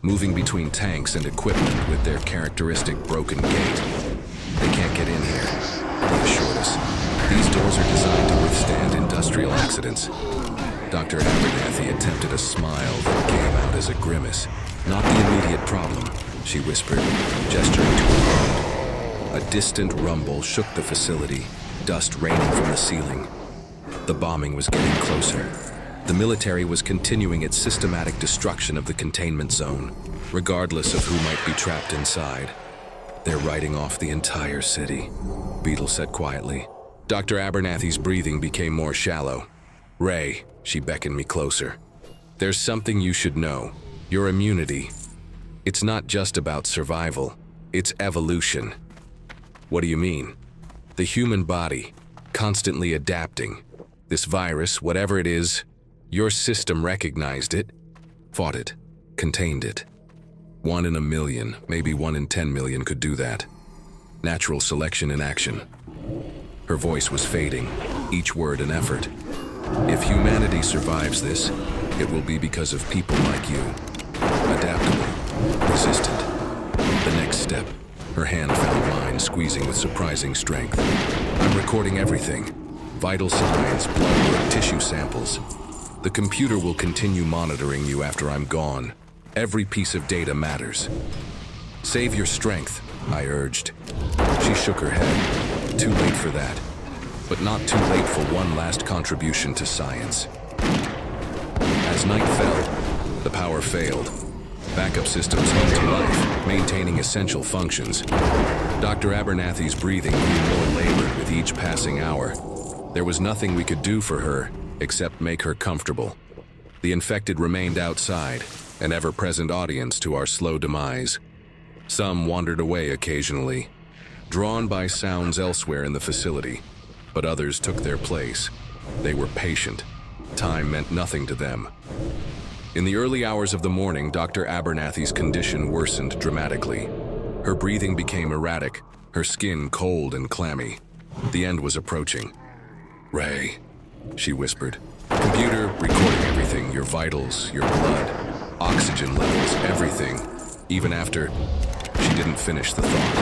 A: moving between tanks and equipment with their characteristic broken gait. "They can't get in here," he assured us. "These doors are designed to withstand industrial accidents." Dr. Abernathy attempted a smile that came out as a grimace. "Not the immediate problem," she whispered, gesturing to a room. A distant rumble shook the facility, dust raining from the ceiling. The bombing was getting closer. The military was continuing its systematic destruction of the containment zone, regardless of who might be trapped inside. "They're writing off the entire city," Beetle said quietly. Dr. Abernathy's breathing became more shallow. "Ray," she beckoned me closer. "There's something you should know. Your immunity. It's not just about survival. It's evolution." "What do you mean?" "The human body, constantly adapting. This virus, whatever it is, your system recognized it, fought it, contained it. 1 in a million, maybe 1 in 10 million could do that. Natural selection in action." Her voice was fading, each word an effort. "If humanity survives this, it will be because of people like you. Adaptable, resistant. The next step." Her hand found mine, squeezing with surprising strength. "I'm recording everything. Vital signs, blood work, tissue samples. The computer will continue monitoring you after I'm gone. Every piece of data matters." "Save your strength," I urged. She shook her head. "Too late for that. But not too late for one last contribution to science." As night fell, the power failed. Backup systems came to life, maintaining essential functions. Dr. Abernathy's breathing grew more labored with each passing hour. There was nothing we could do for her except make her comfortable. The infected remained outside, an ever-present audience to our slow demise. Some wandered away occasionally, drawn by sounds elsewhere in the facility, but others took their place. They were patient. Time meant nothing to them. In the early hours of the morning, Dr. Abernathy's condition worsened dramatically. Her breathing became erratic, her skin cold and clammy. The end was approaching. "Ray," she whispered. "Computer, recording everything, your vitals, your blood, oxygen levels, everything, even after..." She didn't finish the thought.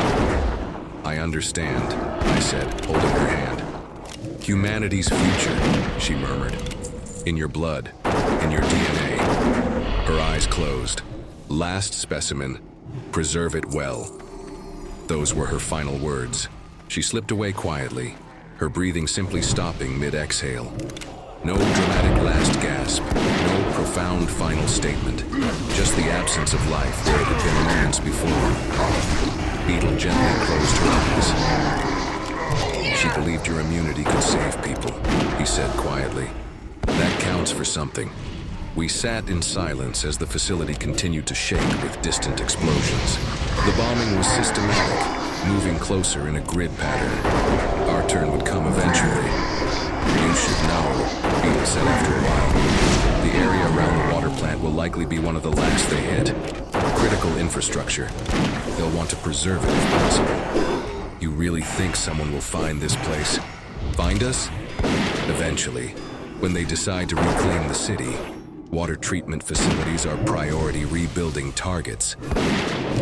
A: "I understand," I said, holding her hand. "Humanity's future," she murmured. "In your blood, in your DNA." Her eyes closed. "Last specimen, preserve it well." Those were her final words. She slipped away quietly, her breathing simply stopping mid-exhale. No dramatic last gasp, no profound final statement, just the absence of life where it had been moments before. Beetle gently closed her eyes. "She believed your immunity could save people," he said quietly. "That counts for something." We sat in silence as the facility continued to shake with distant explosions. The bombing was systematic, moving closer in a grid pattern. Our turn would come eventually. "You should know," Beetle said after a while. "The area around the water plant will likely be one of the last they hit. Critical infrastructure. They'll want to preserve it if possible. You really think someone will find this place? Find us? Eventually, when they decide to reclaim the city, water treatment facilities are priority rebuilding targets.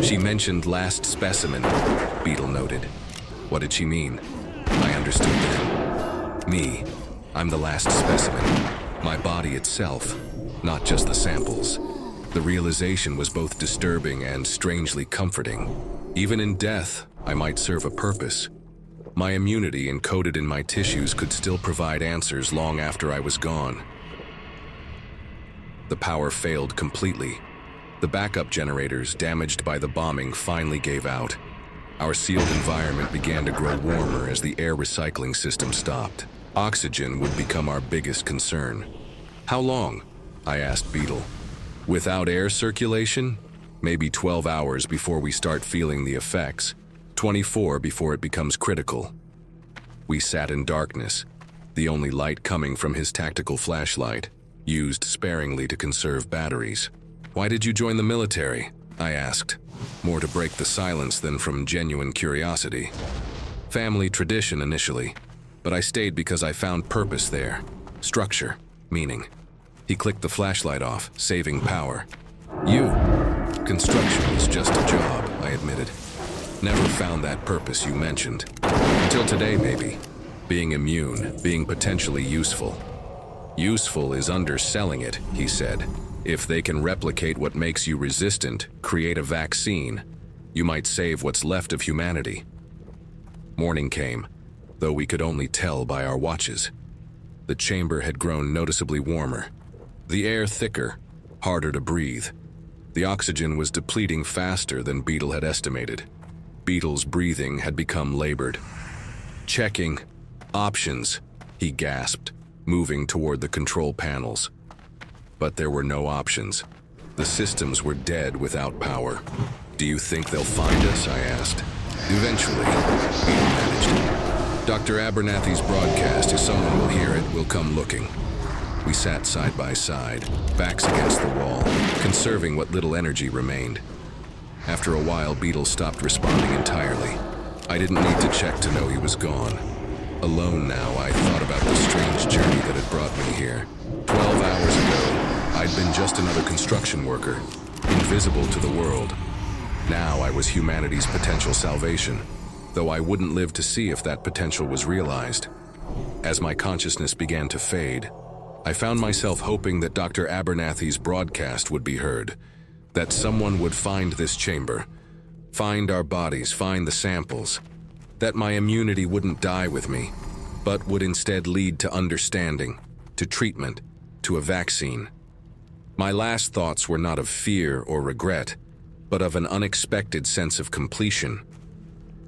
A: She mentioned last specimen, Beetle noted. What did she mean? I understood then. Me. I'm the last specimen. My body itself, not just the samples. The realization was both disturbing and strangely comforting. Even in death, I might serve a purpose. My immunity encoded in my tissues could still provide answers long after I was gone. The power failed completely. The backup generators, damaged by the bombing, finally gave out. Our sealed environment began to grow warmer as the air recycling system stopped. Oxygen would become our biggest concern. How long? I asked Beetle. Without air circulation? Maybe 12 hours before we start feeling the effects. 24 before it becomes critical. We sat in darkness, the only light coming from his tactical flashlight, used sparingly to conserve batteries. Why did you join the military? I asked, more to break the silence than from genuine curiosity. Family tradition initially, but I stayed because I found purpose there. Structure, meaning. He clicked the flashlight off, saving power. You. Construction was just a job, I admitted. Never found that purpose you mentioned. Until today, maybe. Being immune, being potentially useful. Useful is underselling it, he said. If they can replicate what makes you resistant, create a vaccine, you might save what's left of humanity. Morning came, though we could only tell by our watches. The chamber had grown noticeably warmer. The air thicker, harder to breathe. The oxygen was depleting faster than Beetle had estimated. Beetle's breathing had become labored. Checking. Options, he gasped, moving toward the control panels. But there were no options. The systems were dead without power. Do you think they'll find us? I asked. Eventually, Beetle managed. Dr. Abernathy's broadcast, if someone will hear it, will come looking. We sat side by side, backs against the wall, conserving what little energy remained. After a while, Beetle stopped responding entirely. I didn't need to check to know he was gone. Alone now, I thought about the strange journey that had brought me here. 12 hours ago, I'd been just another construction worker, invisible to the world. Now I was humanity's potential salvation, though I wouldn't live to see if that potential was realized. As my consciousness began to fade, I found myself hoping that Dr. Abernathy's broadcast would be heard, that someone would find this chamber, find our bodies, find the samples, that my immunity wouldn't die with me, but would instead lead to understanding, to treatment, to a vaccine. My last thoughts were not of fear or regret, but of an unexpected sense of completion.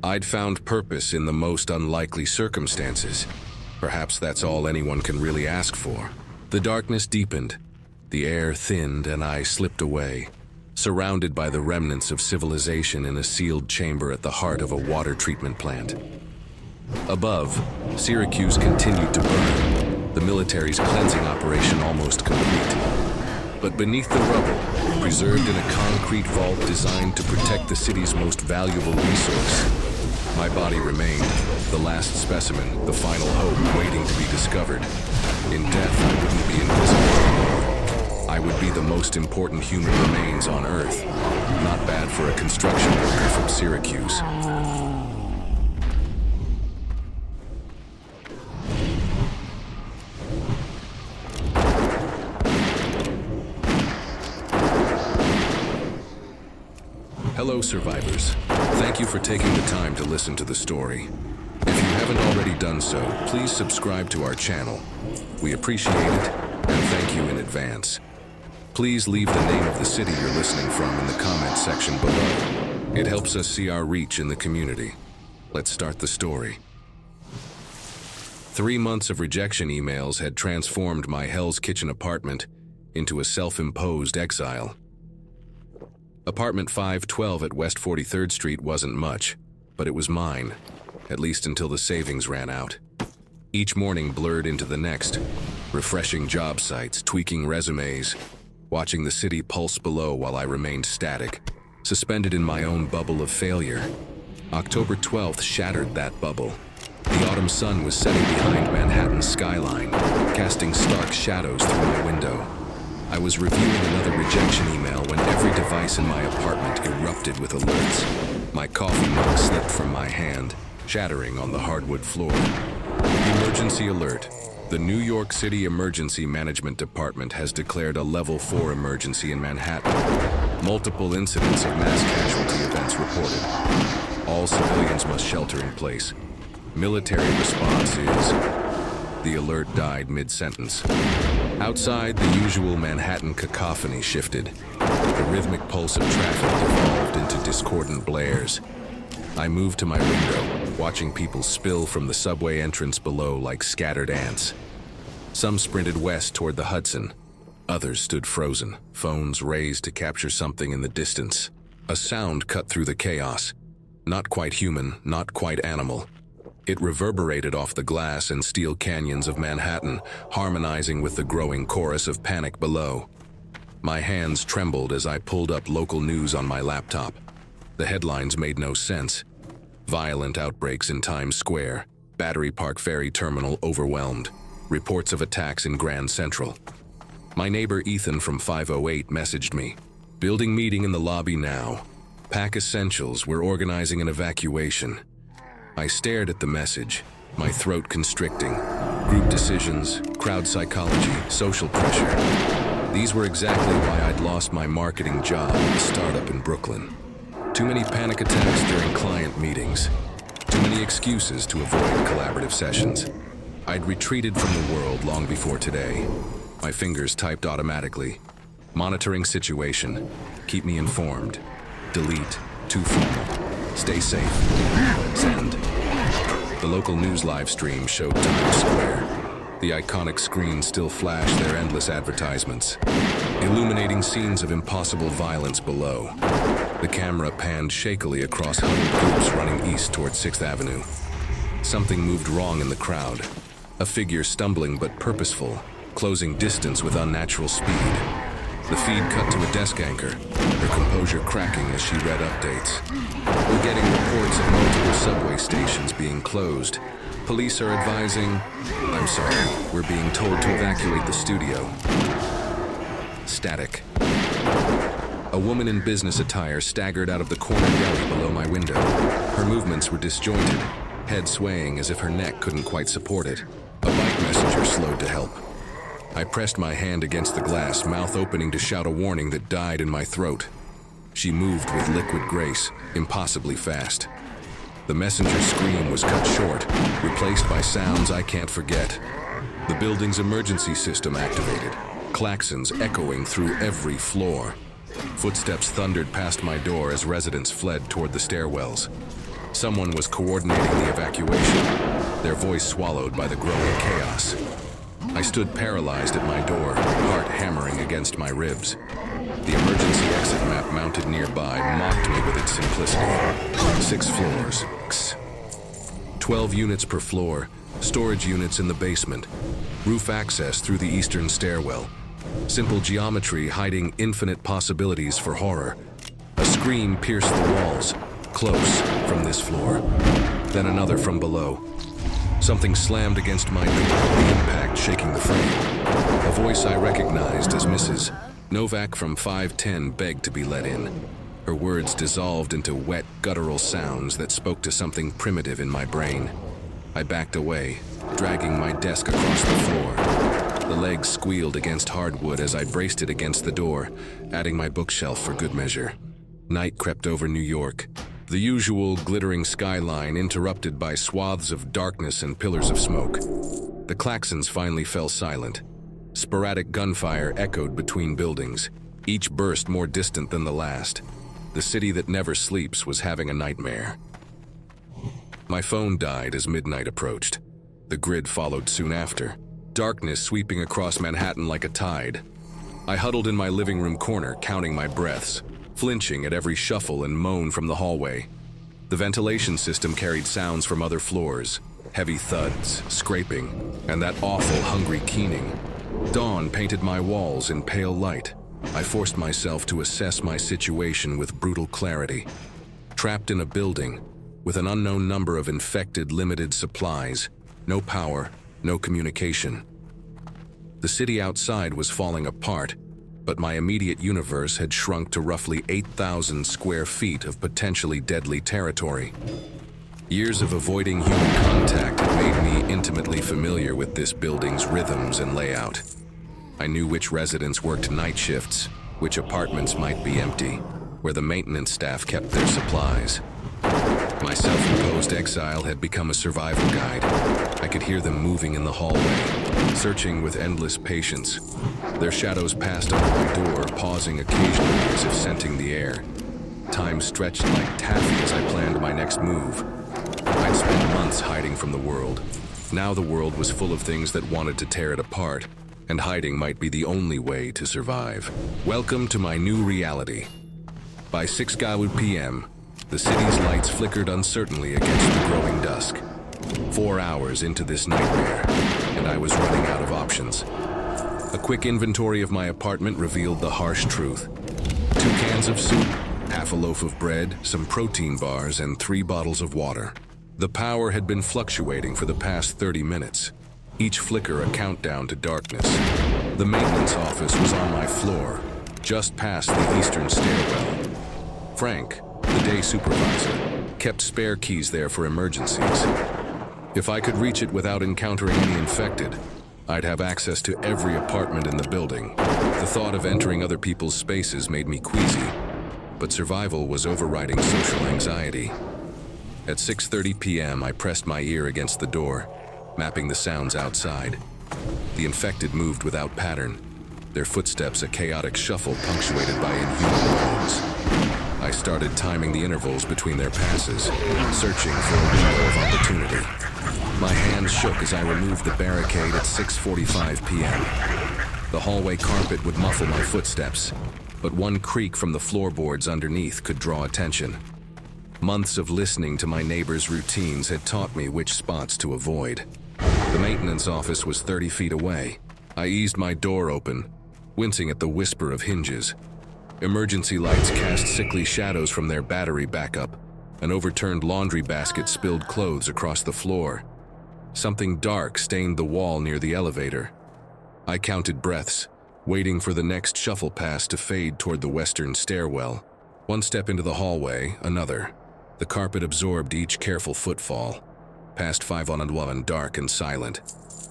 A: I'd found purpose in the most unlikely circumstances. Perhaps that's all anyone can really ask for. The darkness deepened, the air thinned, and I slipped away, surrounded by the remnants of civilization in a sealed chamber at the heart of a water treatment plant. Above, Syracuse continued to burn, the military's cleansing operation almost complete. But beneath the rubble, preserved in a concrete vault designed to protect the city's most valuable resource, my body remained, the last specimen, the final hope waiting to be discovered. In death, I wouldn't be invisible anymore. I would be the most important human remains on Earth. Not bad for a construction worker from Syracuse. Hello, survivors. Thank you for taking the time to listen to the story. If you haven't already done so, please subscribe to our channel. We appreciate it, and thank you in advance. Please leave the name of the city you're listening from in the comments section below. It helps us see our reach in the community. Let's start the story. 3 months of rejection emails had transformed my Hell's Kitchen apartment into a self-imposed exile. Apartment 512 at West 43rd Street wasn't much, but it was mine, at least until the savings ran out. Each morning blurred into the next, refreshing job sites, tweaking resumes, watching the city pulse below while I remained static, suspended in my own bubble of failure. October 12th shattered that bubble. The autumn sun was setting behind Manhattan's skyline, casting stark shadows through my window. I was reviewing another rejection email when every device in my apartment erupted with alerts. My coffee mug slipped from my hand, shattering on the hardwood floor. Emergency alert. The New York City Emergency Management Department has declared a Level 4 emergency in Manhattan. Multiple incidents of mass casualty events reported. All civilians must shelter in place. Military response is... The alert died mid-sentence. Outside, the usual Manhattan cacophony shifted. The rhythmic pulse of traffic devolved into discordant blares. I moved to my window, watching people spill from the subway entrance below like scattered ants. Some sprinted west toward the Hudson. Others stood frozen, phones raised to capture something in the distance. A sound cut through the chaos. Not quite human, not quite animal. It reverberated off the glass and steel canyons of Manhattan, harmonizing with the growing chorus of panic below. My hands trembled as I pulled up local news on my laptop. The headlines made no sense. Violent outbreaks in Times Square, Battery Park Ferry Terminal overwhelmed, reports of attacks in Grand Central. My neighbor Ethan from 508 messaged me. Building meeting in the lobby now. Pack essentials, we're organizing an evacuation. I stared at the message, my throat constricting. Group decisions, crowd psychology, social pressure. These were exactly why I'd lost my marketing job at a startup in Brooklyn. Too many panic attacks during client meetings. Too many excuses to avoid collaborative sessions. I'd retreated from the world long before today. My fingers typed automatically. Monitoring situation. Keep me informed. Delete. Too formal. Stay safe. Send. The local news live stream showed Times Square. The iconic screen still flashed their endless advertisements, illuminating scenes of impossible violence below. The camera panned shakily across huddled groups running east toward 6th Avenue. Something moved wrong in the crowd. A figure stumbling but purposeful, closing distance with unnatural speed. The feed cut to a desk anchor, her composure cracking as she read updates. We're getting reports of multiple subway stations being closed. Police are advising... I'm sorry, we're being told to evacuate the studio. Static. A woman in business attire staggered out of the corner deli below my window. Her movements were disjointed, head swaying as if her neck couldn't quite support it. A bike messenger slowed to help. I pressed my hand against the glass, mouth opening to shout a warning that died in my throat. She moved with liquid grace, impossibly fast. The messenger's scream was cut short, replaced by sounds I can't forget. The building's emergency system activated, claxons echoing through every floor. Footsteps thundered past my door as residents fled toward the stairwells. Someone was coordinating the evacuation, their voice swallowed by the growing chaos. I stood paralyzed at my door, heart hammering against my ribs. The emergency exit map mounted nearby mocked me with its simplicity. 6 floors. 12 units per floor, storage units in the basement, roof access through the eastern stairwell. Simple geometry hiding infinite possibilities for horror. A scream pierced the walls, close from this floor, then another from below. Something slammed against my door, the impact shaking the frame. A voice I recognized as Mrs. Novak from 510 begged to be let in. Her words dissolved into wet, guttural sounds that spoke to something primitive in my brain. I backed away, dragging my desk across the floor. The legs squealed against hardwood as I braced it against the door, adding my bookshelf for good measure. Night crept over New York. The usual glittering skyline interrupted by swaths of darkness and pillars of smoke. The claxons finally fell silent. Sporadic gunfire echoed between buildings, each burst more distant than the last. The city that never sleeps was having a nightmare. My phone died as midnight approached. The grid followed soon after, darkness sweeping across Manhattan like a tide. I huddled in my living room corner, counting my breaths, flinching at every shuffle and moan from the hallway. The ventilation system carried sounds from other floors, heavy thuds, scraping, and that awful hungry keening. Dawn painted my walls in pale light. I forced myself to assess my situation with brutal clarity. Trapped in a building, with an unknown number of infected, limited supplies, no power, no communication. The city outside was falling apart, but my immediate universe had shrunk to roughly 8,000 square feet of potentially deadly territory. Years of avoiding human contact had made me intimately familiar with this building's rhythms and layout. I knew which residents worked night shifts, which apartments might be empty, where the maintenance staff kept their supplies. My self-imposed exile had become a survival guide. I could hear them moving in the hallway, searching with endless patience. Their shadows passed under my door, pausing occasionally as if scenting the air. Time stretched like taffy as I planned my next move. I'd spent months hiding from the world. Now the world was full of things that wanted to tear it apart, and hiding might be the only way to survive. Welcome to my new reality. By 6 p.m., the city's lights flickered uncertainly against the growing dusk. 4 hours into this nightmare, and I was running out of options. A quick inventory of my apartment revealed the harsh truth. 2 cans of soup, half a loaf of bread, some protein bars, and 3 bottles of water. The power had been fluctuating for the past 30 minutes, each flicker a countdown to darkness. The maintenance office was on my floor, just past the eastern stairwell. Frank, the day supervisor, kept spare keys there for emergencies. If I could reach it without encountering any infected, I'd have access to every apartment in the building. The thought of entering other people's spaces made me queasy, but survival was overriding social anxiety. At 6:30 p.m., I pressed my ear against the door, mapping the sounds outside. The infected moved without pattern, their footsteps a chaotic shuffle punctuated by inhuman moans. I started timing the intervals between their passes, searching for a window of opportunity. My hands shook as I removed the barricade at 6:45 p.m. The hallway carpet would muffle my footsteps, but one creak from the floorboards underneath could draw attention. Months of listening to my neighbors' routines had taught me which spots to avoid. The maintenance office was 30 feet away. I eased my door open, wincing at the whisper of hinges. Emergency lights cast sickly shadows from their battery backup. An overturned laundry basket spilled clothes across the floor. Something dark stained the wall near the elevator. I counted breaths, waiting for the next shuffle pass to fade toward the western stairwell. One step into the hallway, another. The carpet absorbed each careful footfall. Past 511, dark and silent.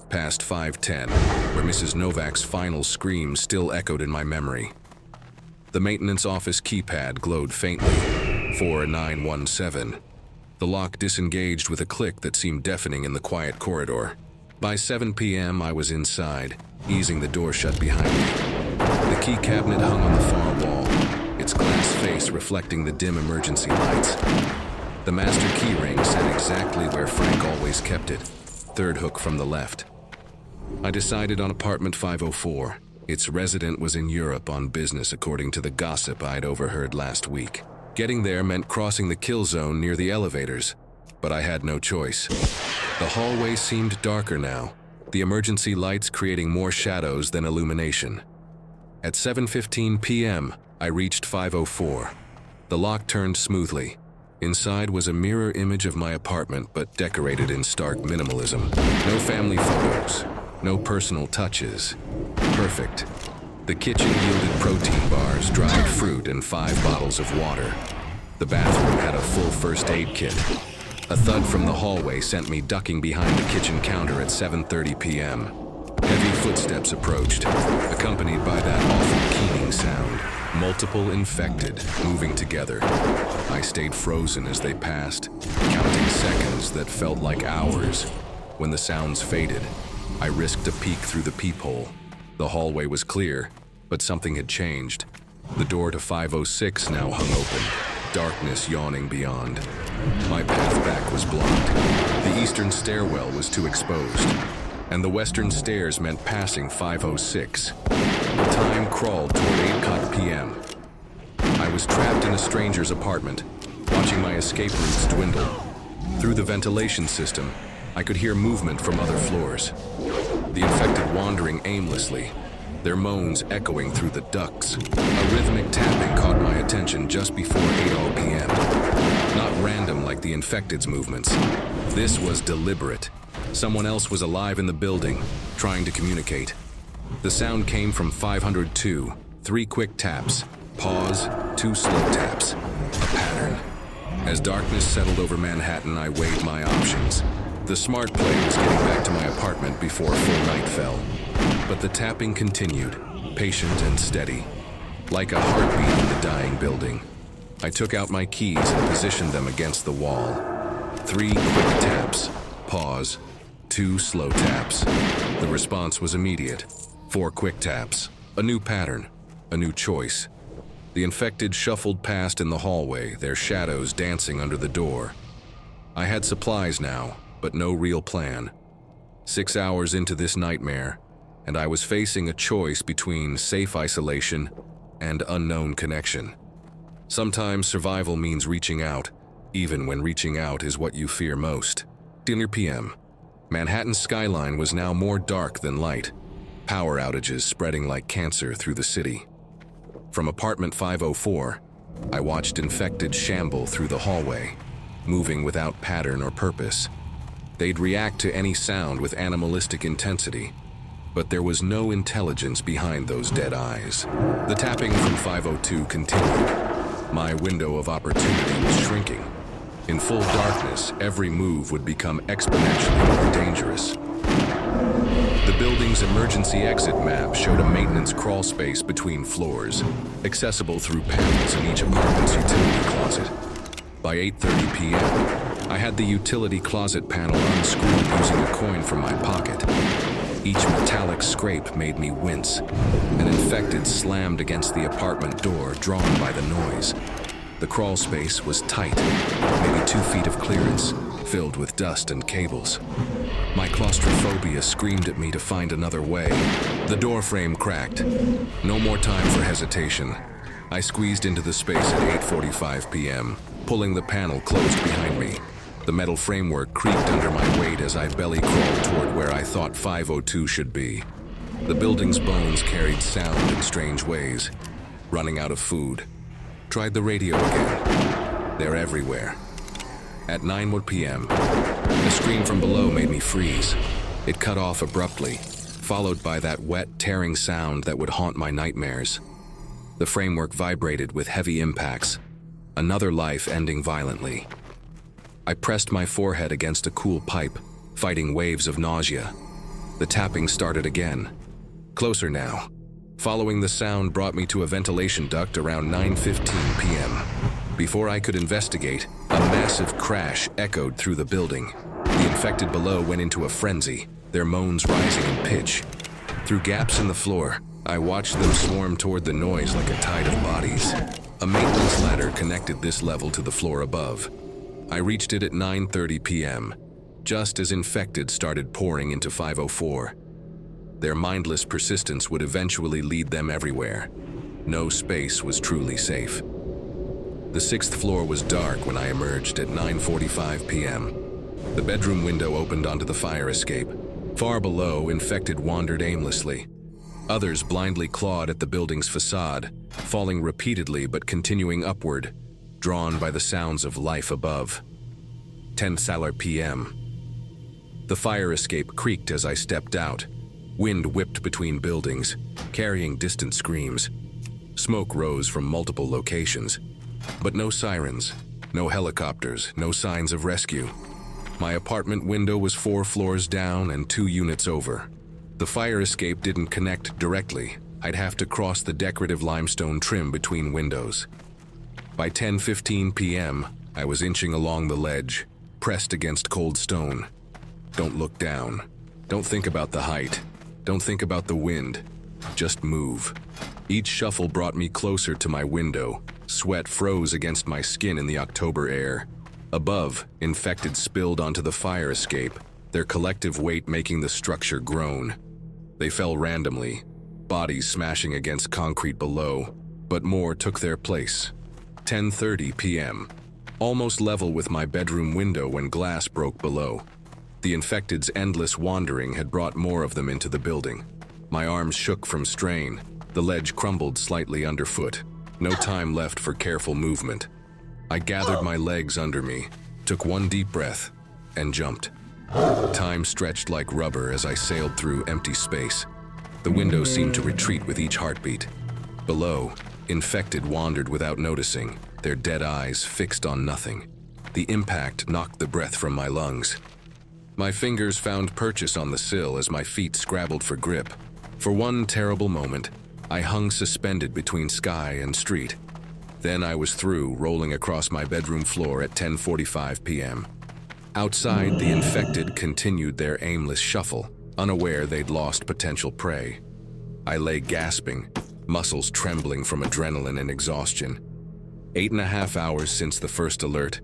A: Past 510, where Mrs. Novak's final scream still echoed in my memory. The maintenance office keypad glowed faintly. 4917. The lock disengaged with a click that seemed deafening in the quiet corridor. By 7 p.m., I was inside, easing the door shut behind me. The key cabinet hung on the far wall, its glass face reflecting the dim emergency lights. The master key ring sat exactly where Frank always kept it, third hook from the left. I decided on apartment 504. Its resident was in Europe on business according to the gossip I'd overheard last week. Getting there meant crossing the kill zone near the elevators, but I had no choice. The hallway seemed darker now, the emergency lights creating more shadows than illumination. At 7:15 p.m., I reached 504. The lock turned smoothly. Inside was a mirror image of my apartment, but decorated in stark minimalism. No family photos, no personal touches. Perfect. The kitchen yielded protein bars, dried fruit, and 5 bottles of water. The bathroom had a full first aid kit. A thud from the hallway sent me ducking behind the kitchen counter at 7:30 p.m. Heavy footsteps approached, accompanied by that awful keening sound. Multiple infected, moving together. I stayed frozen as they passed, counting seconds that felt like hours. When the sounds faded, I risked a peek through the peephole. The hallway was clear, but something had changed. The door to 506 now hung open, darkness yawning beyond. My path back was blocked. The eastern stairwell was too exposed, and the western stairs meant passing 506. Time crawled toward 8 p.m. I was trapped in a stranger's apartment, watching my escape routes dwindle. Through the ventilation system, I could hear movement from other floors. The infected wandering aimlessly, their moans echoing through the ducts. A rhythmic tapping caught my attention just before 8 p.m. Not random like the infected's movements. This was deliberate. Someone else was alive in the building, trying to communicate. The sound came from 502, 3 quick taps, pause, 2 slow taps. A pattern. As darkness settled over Manhattan, I weighed my options. The smart play was getting back to my apartment before full night fell. But the tapping continued, patient and steady, like a heartbeat in the dying building. I took out my keys and positioned them against the wall. 3 quick taps, pause, 2 slow taps. The response was immediate. 4 quick taps, a new pattern, a new choice. The infected shuffled past in the hallway, their shadows dancing under the door. I had supplies now, but no real plan. 6 hours into this nightmare, and I was facing a choice between safe isolation and unknown connection. Sometimes survival means reaching out, even when reaching out is what you fear most. Dinner p.m. Manhattan's skyline was now more dark than light, power outages spreading like cancer through the city. From apartment 504, I watched infected shamble through the hallway, moving without pattern or purpose. They'd react to any sound with animalistic intensity, but there was no intelligence behind those dead eyes. The tapping from 502 continued. My window of opportunity was shrinking. In full darkness, every move would become exponentially more dangerous. The building's emergency exit map showed a maintenance crawl space between floors, accessible through panels in each apartment's utility closet. By 8:30 p.m., I had the utility closet panel unscrewed using a coin from my pocket. Each metallic scrape made me wince. An infected slammed against the apartment door, drawn by the noise. The crawl space was tight, maybe 2 feet of clearance, filled with dust and cables. My claustrophobia screamed at me to find another way. The door frame cracked. No more time for hesitation. I squeezed into the space at 8:45 p.m., pulling the panel closed behind me. The metal framework creaked under my weight as I belly crawled toward where I thought 502 should be. The building's bones carried sound in strange ways. Running out of food. Tried the radio again. They're everywhere. At 9 p.m., a scream from below made me freeze. It cut off abruptly, followed by that wet, tearing sound that would haunt my nightmares. The framework vibrated with heavy impacts, another life ending violently. I pressed my forehead against a cool pipe, fighting waves of nausea. The tapping started again. Closer now. Following the sound brought me to a ventilation duct around 9:15 p.m. Before I could investigate, a massive crash echoed through the building. The infected below went into a frenzy, their moans rising in pitch. Through gaps in the floor, I watched them swarm toward the noise like a tide of bodies. A maintenance ladder connected this level to the floor above. I reached it at 9:30 p.m., just as infected started pouring into 504. Their mindless persistence would eventually lead them everywhere. No space was truly safe. The 6th floor was dark when I emerged at 9:45 p.m. The bedroom window opened onto the fire escape. Far below, infected wandered aimlessly. Others blindly clawed at the building's facade, falling repeatedly but continuing upward, drawn by the sounds of life above. 10 p.m. The fire escape creaked as I stepped out. Wind whipped between buildings, carrying distant screams. Smoke rose from multiple locations, but no sirens, no helicopters, no signs of rescue. My apartment window was 4 floors down and 2 units over. The fire escape didn't connect directly. I'd have to cross the decorative limestone trim between windows. By 10:15 p.m., I was inching along the ledge, pressed against cold stone. Don't look down. Don't think about the height. Don't think about the wind. Just move. Each shuffle brought me closer to my window. Sweat froze against my skin in the October air. Above, infected spilled onto the fire escape, their collective weight making the structure groan. They fell randomly, bodies smashing against concrete below, but more took their place. 10:30 p.m. Almost level with my bedroom window when glass broke below. The infected's endless wandering had brought more of them into the building. My arms shook from strain. The ledge crumbled slightly underfoot. No time left for careful movement. I gathered my legs under me, took one deep breath, and jumped. Time stretched like rubber as I sailed through empty space. The window seemed to retreat with each heartbeat. Below, infected wandered without noticing, their dead eyes fixed on nothing. The impact knocked the breath from my lungs. My fingers found purchase on the sill as my feet scrabbled for grip. For one terrible moment, I hung suspended between sky and street. Then I was through, rolling across my bedroom floor at 10:45 p.m. Outside, the infected continued their aimless shuffle, unaware they'd lost potential prey. I lay gasping, muscles trembling from adrenaline and exhaustion. 8.5 hours since the first alert,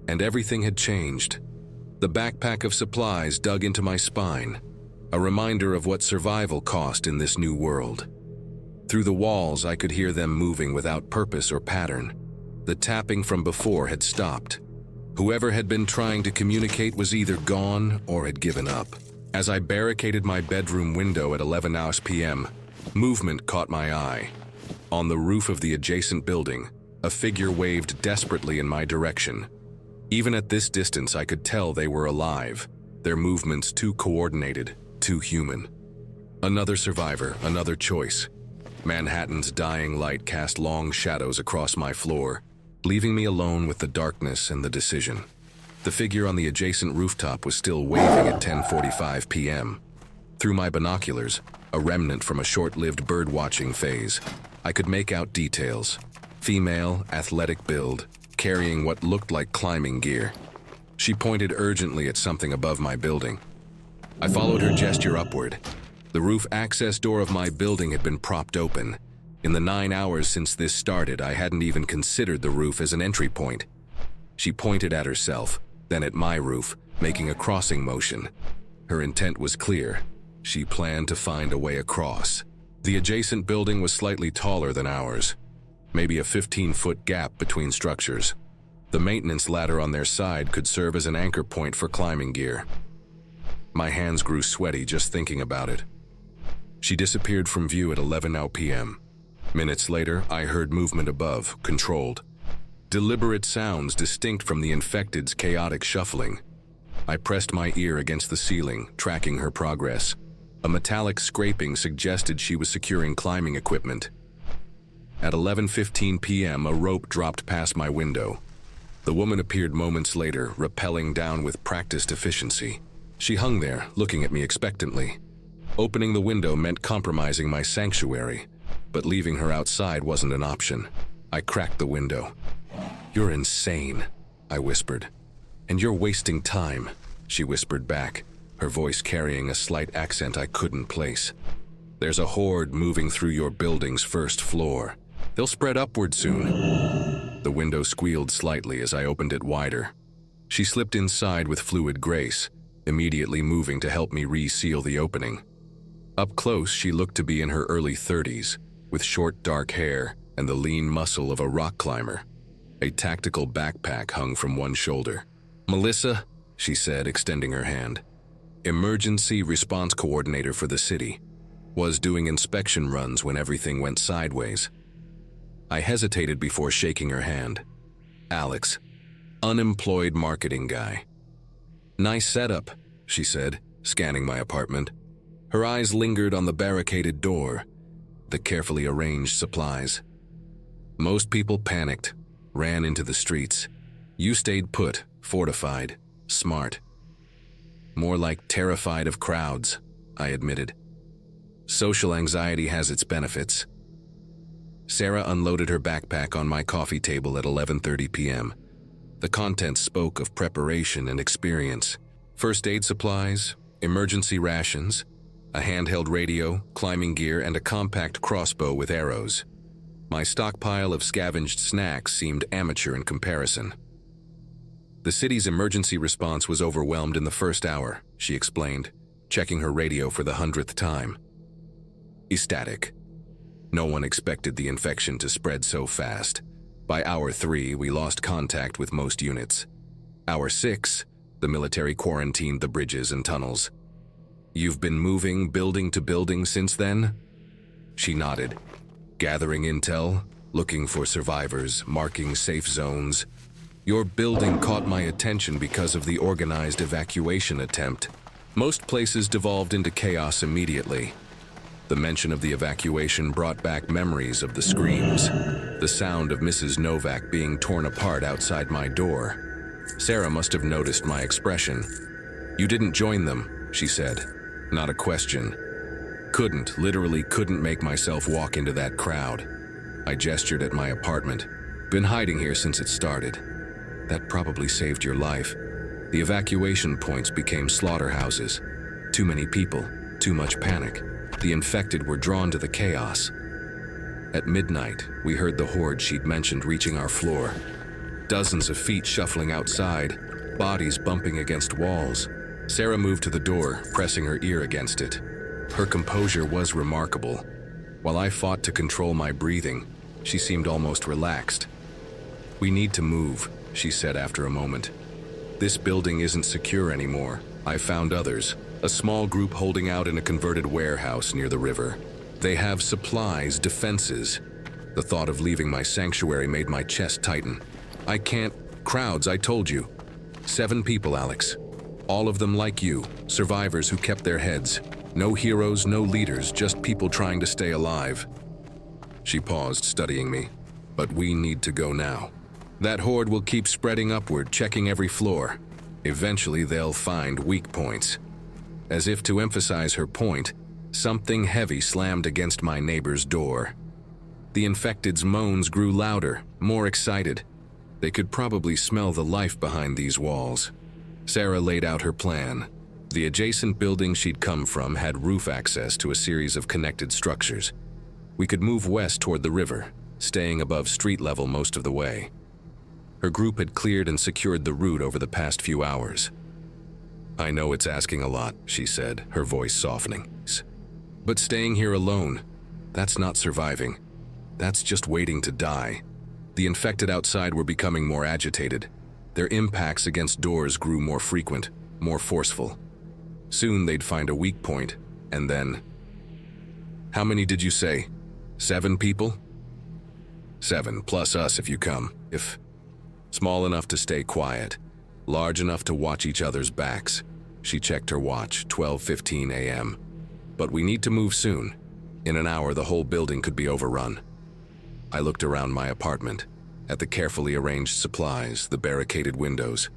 A: and everything had changed. The backpack of supplies dug into my spine, a reminder of what survival cost in this new world. Through the walls, I could hear them moving without purpose or pattern. The tapping from before had stopped. Whoever had been trying to communicate was either gone or had given up. As I barricaded my bedroom window at 11 p.m., movement caught my eye. On the roof of the adjacent building, a figure waved desperately in my direction. Even at this distance, I could tell they were alive, their movements too coordinated, too human. Another survivor, another choice. Manhattan's dying light cast long shadows across my floor, leaving me alone with the darkness and the decision. The figure on the adjacent rooftop was still waving at 10:45 p.m. Through my binoculars, a remnant from a short-lived bird-watching phase, I could make out details. Female, athletic build, carrying what looked like climbing gear. She pointed urgently at something above my building. I followed her gesture upward. The roof access door of my building had been propped open. In the 9 hours since this started, I hadn't even considered the roof as an entry point. She pointed at herself, then at my roof, making a crossing motion. Her intent was clear. She planned to find a way across. The adjacent building was slightly taller than ours, maybe a 15-foot gap between structures. The maintenance ladder on their side could serve as an anchor point for climbing gear. My hands grew sweaty just thinking about it. She disappeared from view at 11 p.m. Minutes later, I heard movement above, controlled. Deliberate sounds distinct from the infected's chaotic shuffling. I pressed my ear against the ceiling, tracking her progress. A metallic scraping suggested she was securing climbing equipment. At 11:15 p.m., a rope dropped past my window. The woman appeared moments later, rappelling down with practiced efficiency. She hung there, looking at me expectantly. Opening the window meant compromising my sanctuary, but leaving her outside wasn't an option. I cracked the window. "You're insane," I whispered. "And you're wasting time," she whispered back, her voice carrying a slight accent I couldn't place. "There's a horde moving through your building's first floor. They'll spread upward soon." The window squealed slightly as I opened it wider. She slipped inside with fluid grace, immediately moving to help me reseal the opening. Up close, she looked to be in her early 30s, with short dark hair and the lean muscle of a rock climber. A tactical backpack hung from one shoulder. "Melissa," she said, extending her hand. "Emergency response coordinator for the city. Was doing inspection runs when everything went sideways." I hesitated before shaking her hand. "Alex, unemployed marketing guy." "Nice setup," she said, scanning my apartment. Her eyes lingered on the barricaded door, the carefully arranged supplies. "Most people panicked, ran into the streets. You stayed put, fortified, smart." "More like terrified of crowds," I admitted. "Social anxiety has its benefits." Sarah unloaded her backpack on my coffee table at 11:30 p.m. The contents spoke of preparation and experience. First aid supplies, emergency rations, a handheld radio, climbing gear, and a compact crossbow with arrows. My stockpile of scavenged snacks seemed amateur in comparison. "The city's emergency response was overwhelmed in the first hour," she explained, checking her radio for the 100th time. "Ecstatic. No one expected the infection to spread so fast. By hour 3, we lost contact with most units. Hour 6, the military quarantined the bridges and tunnels. You've been moving building to building since then? She nodded. Gathering intel, looking for survivors, marking safe zones. Your building caught my attention because of the organized evacuation attempt. Most places devolved into chaos immediately. The mention of the evacuation brought back memories of the screams, the sound of Mrs. Novak being torn apart outside my door. Sarah must have noticed my expression. You didn't join them, she said. Not a question. Literally couldn't make myself walk into that crowd. I gestured at my apartment. Been hiding here since it started. That probably saved your life. The evacuation points became slaughterhouses. Too many people, too much panic. The infected were drawn to the chaos. At midnight, we heard the horde she'd mentioned reaching our floor. Dozens of feet shuffling outside, bodies bumping against walls. Sarah moved to the door, pressing her ear against it. Her composure was remarkable. While I fought to control my breathing, she seemed almost relaxed. We need to move, she said after a moment. This building isn't secure anymore. I found others, a small group holding out in a converted warehouse near the river. They have supplies, defenses. The thought of leaving my sanctuary made my chest tighten. I can't. Crowds, I told you. 7 people, Alex. All of them like you, survivors who kept their heads. No heroes, no leaders, just people trying to stay alive. She paused, studying me. But we need to go now. That horde will keep spreading upward, checking every floor. Eventually, they'll find weak points. As if to emphasize her point, something heavy slammed against my neighbor's door. The infected's moans grew louder, more excited. They could probably smell the life behind these walls. Sarah laid out her plan. The adjacent building she'd come from had roof access to a series of connected structures. We could move west toward the river, staying above street level most of the way. Her group had cleared and secured the route over the past few hours. I know it's asking a lot, she said, her voice softening. But staying here alone, that's not surviving. That's just waiting to die. The infected outside were becoming more agitated. Their impacts against doors grew more frequent, more forceful. Soon they'd find a weak point, and then... How many did you say? 7 people? 7, plus us if you come. If... Small enough to stay quiet, large enough to watch each other's backs. She checked her watch, 12:15 a.m. But we need to move soon. In an hour, the whole building could be overrun. I looked around my apartment, at the carefully arranged supplies, the barricaded windows.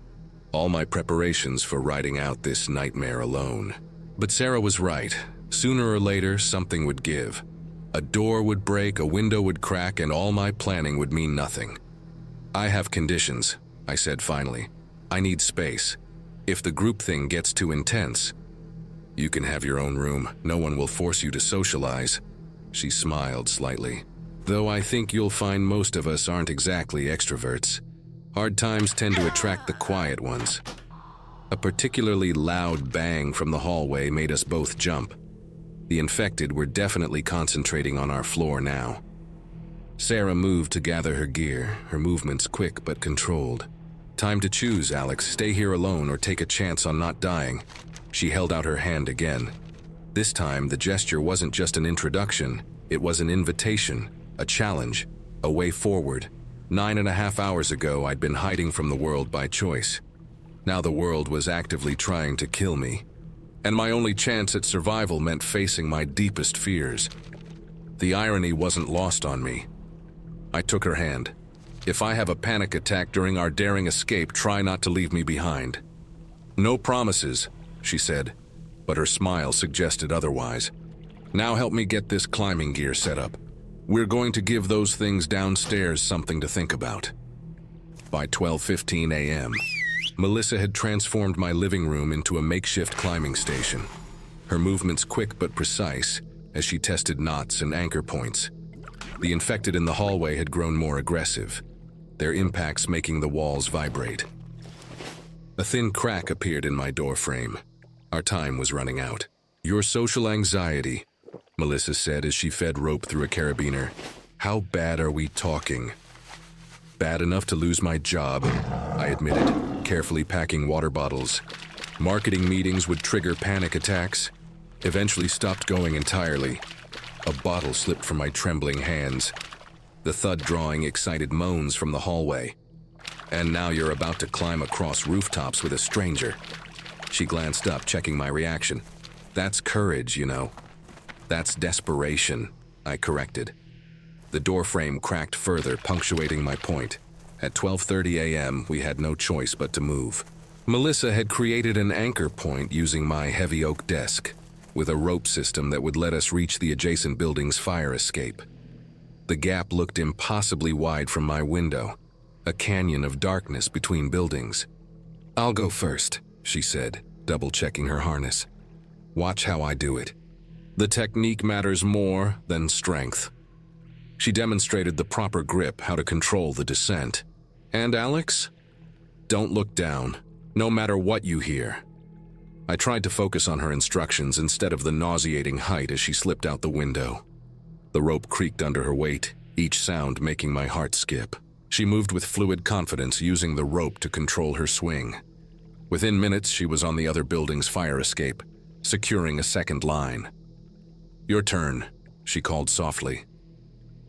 A: All my preparations for riding out this nightmare alone. But Sarah was right. Sooner or later, something would give. A door would break, a window would crack, and all my planning would mean nothing. I have conditions, I said finally. I need space. If the group thing gets too intense, you can have your own room. No one will force you to socialize. She smiled slightly. Though I think you'll find most of us aren't exactly extroverts. Hard times tend to attract the quiet ones. A particularly loud bang from the hallway made us both jump. The infected were definitely concentrating on our floor now. Sarah moved to gather her gear, her movements quick but controlled. Time to choose, Alex. Stay here alone or take a chance on not dying. She held out her hand again. This time, the gesture wasn't just an introduction. It was an invitation, a challenge, a way forward. 9.5 hours ago, I'd been hiding from the world by choice. Now the world was actively trying to kill me. And my only chance at survival meant facing my deepest fears. The irony wasn't lost on me. I took her hand. If I have a panic attack during our daring escape, try not to leave me behind. No promises, she said, but her smile suggested otherwise. Now help me get this climbing gear set up. We're going to give those things downstairs something to think about. By 12:15 a.m., Melissa had transformed my living room into a makeshift climbing station. Her movements quick but precise as she tested knots and anchor points. The infected in the hallway had grown more aggressive, their impacts making the walls vibrate. A thin crack appeared in my door frame. Our time was running out. Your social anxiety, Melissa said as she fed rope through a carabiner. How bad are we talking? Bad enough to lose my job, I admitted, carefully packing water bottles. Marketing meetings would trigger panic attacks. eventually stopped going entirely. A bottle slipped from my trembling hands, the thud drawing excited moans from the hallway. And now you're about to climb across rooftops with a stranger. She glanced up, checking my reaction. That's courage, you know. That's desperation, I corrected. The doorframe cracked further, punctuating my point. At 12:30 a.m., we had no choice but to move. Melissa had created an anchor point using my heavy oak desk, with a rope system that would let us reach the adjacent building's fire escape. The gap looked impossibly wide from my window, a canyon of darkness between buildings. "I'll go first," she said, double-checking her harness. "Watch how I do it. The technique matters more than strength." She demonstrated the proper grip, how to control the descent. "And Alex? Don't look down, no matter what you hear." I tried to focus on her instructions instead of the nauseating height as she slipped out the window. The rope creaked under her weight, each sound making my heart skip. She moved with fluid confidence, using the rope to control her swing. Within minutes, she was on the other building's fire escape, securing a second line. "Your turn," she called softly.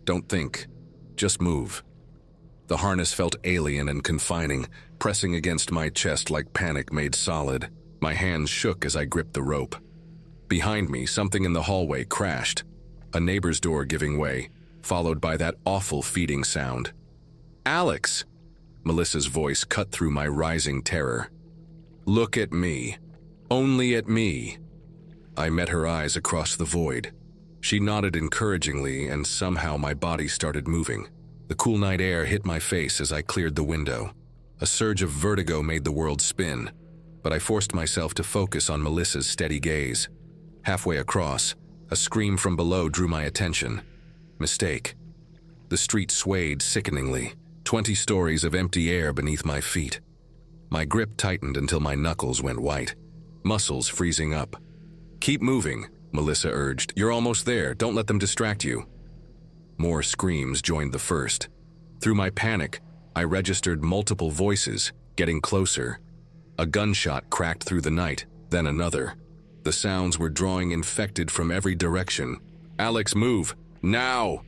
A: "Don't think, just move." The harness felt alien and confining, pressing against my chest like panic made solid. My hands shook as I gripped the rope. Behind me, something in the hallway crashed, a neighbor's door giving way, followed by that awful feeding sound. "Alex!" Melissa's voice cut through my rising terror. "Look at me. Only at me." I met her eyes across the void. She nodded encouragingly, and somehow my body started moving. The cool night air hit my face as I cleared the window. A surge of vertigo made the world spin, but I forced myself to focus on Melissa's steady gaze. Halfway across, a scream from below drew my attention. Mistake. The street swayed sickeningly, 20 stories of empty air beneath my feet. My grip tightened until my knuckles went white, muscles freezing up. "Keep moving," Melissa urged. "You're almost there. Don't let them distract you." More screams joined the first. Through my panic, I registered multiple voices, getting closer. A gunshot cracked through the night, then another. The sounds were drawing infected from every direction. "Alex, move! Now!"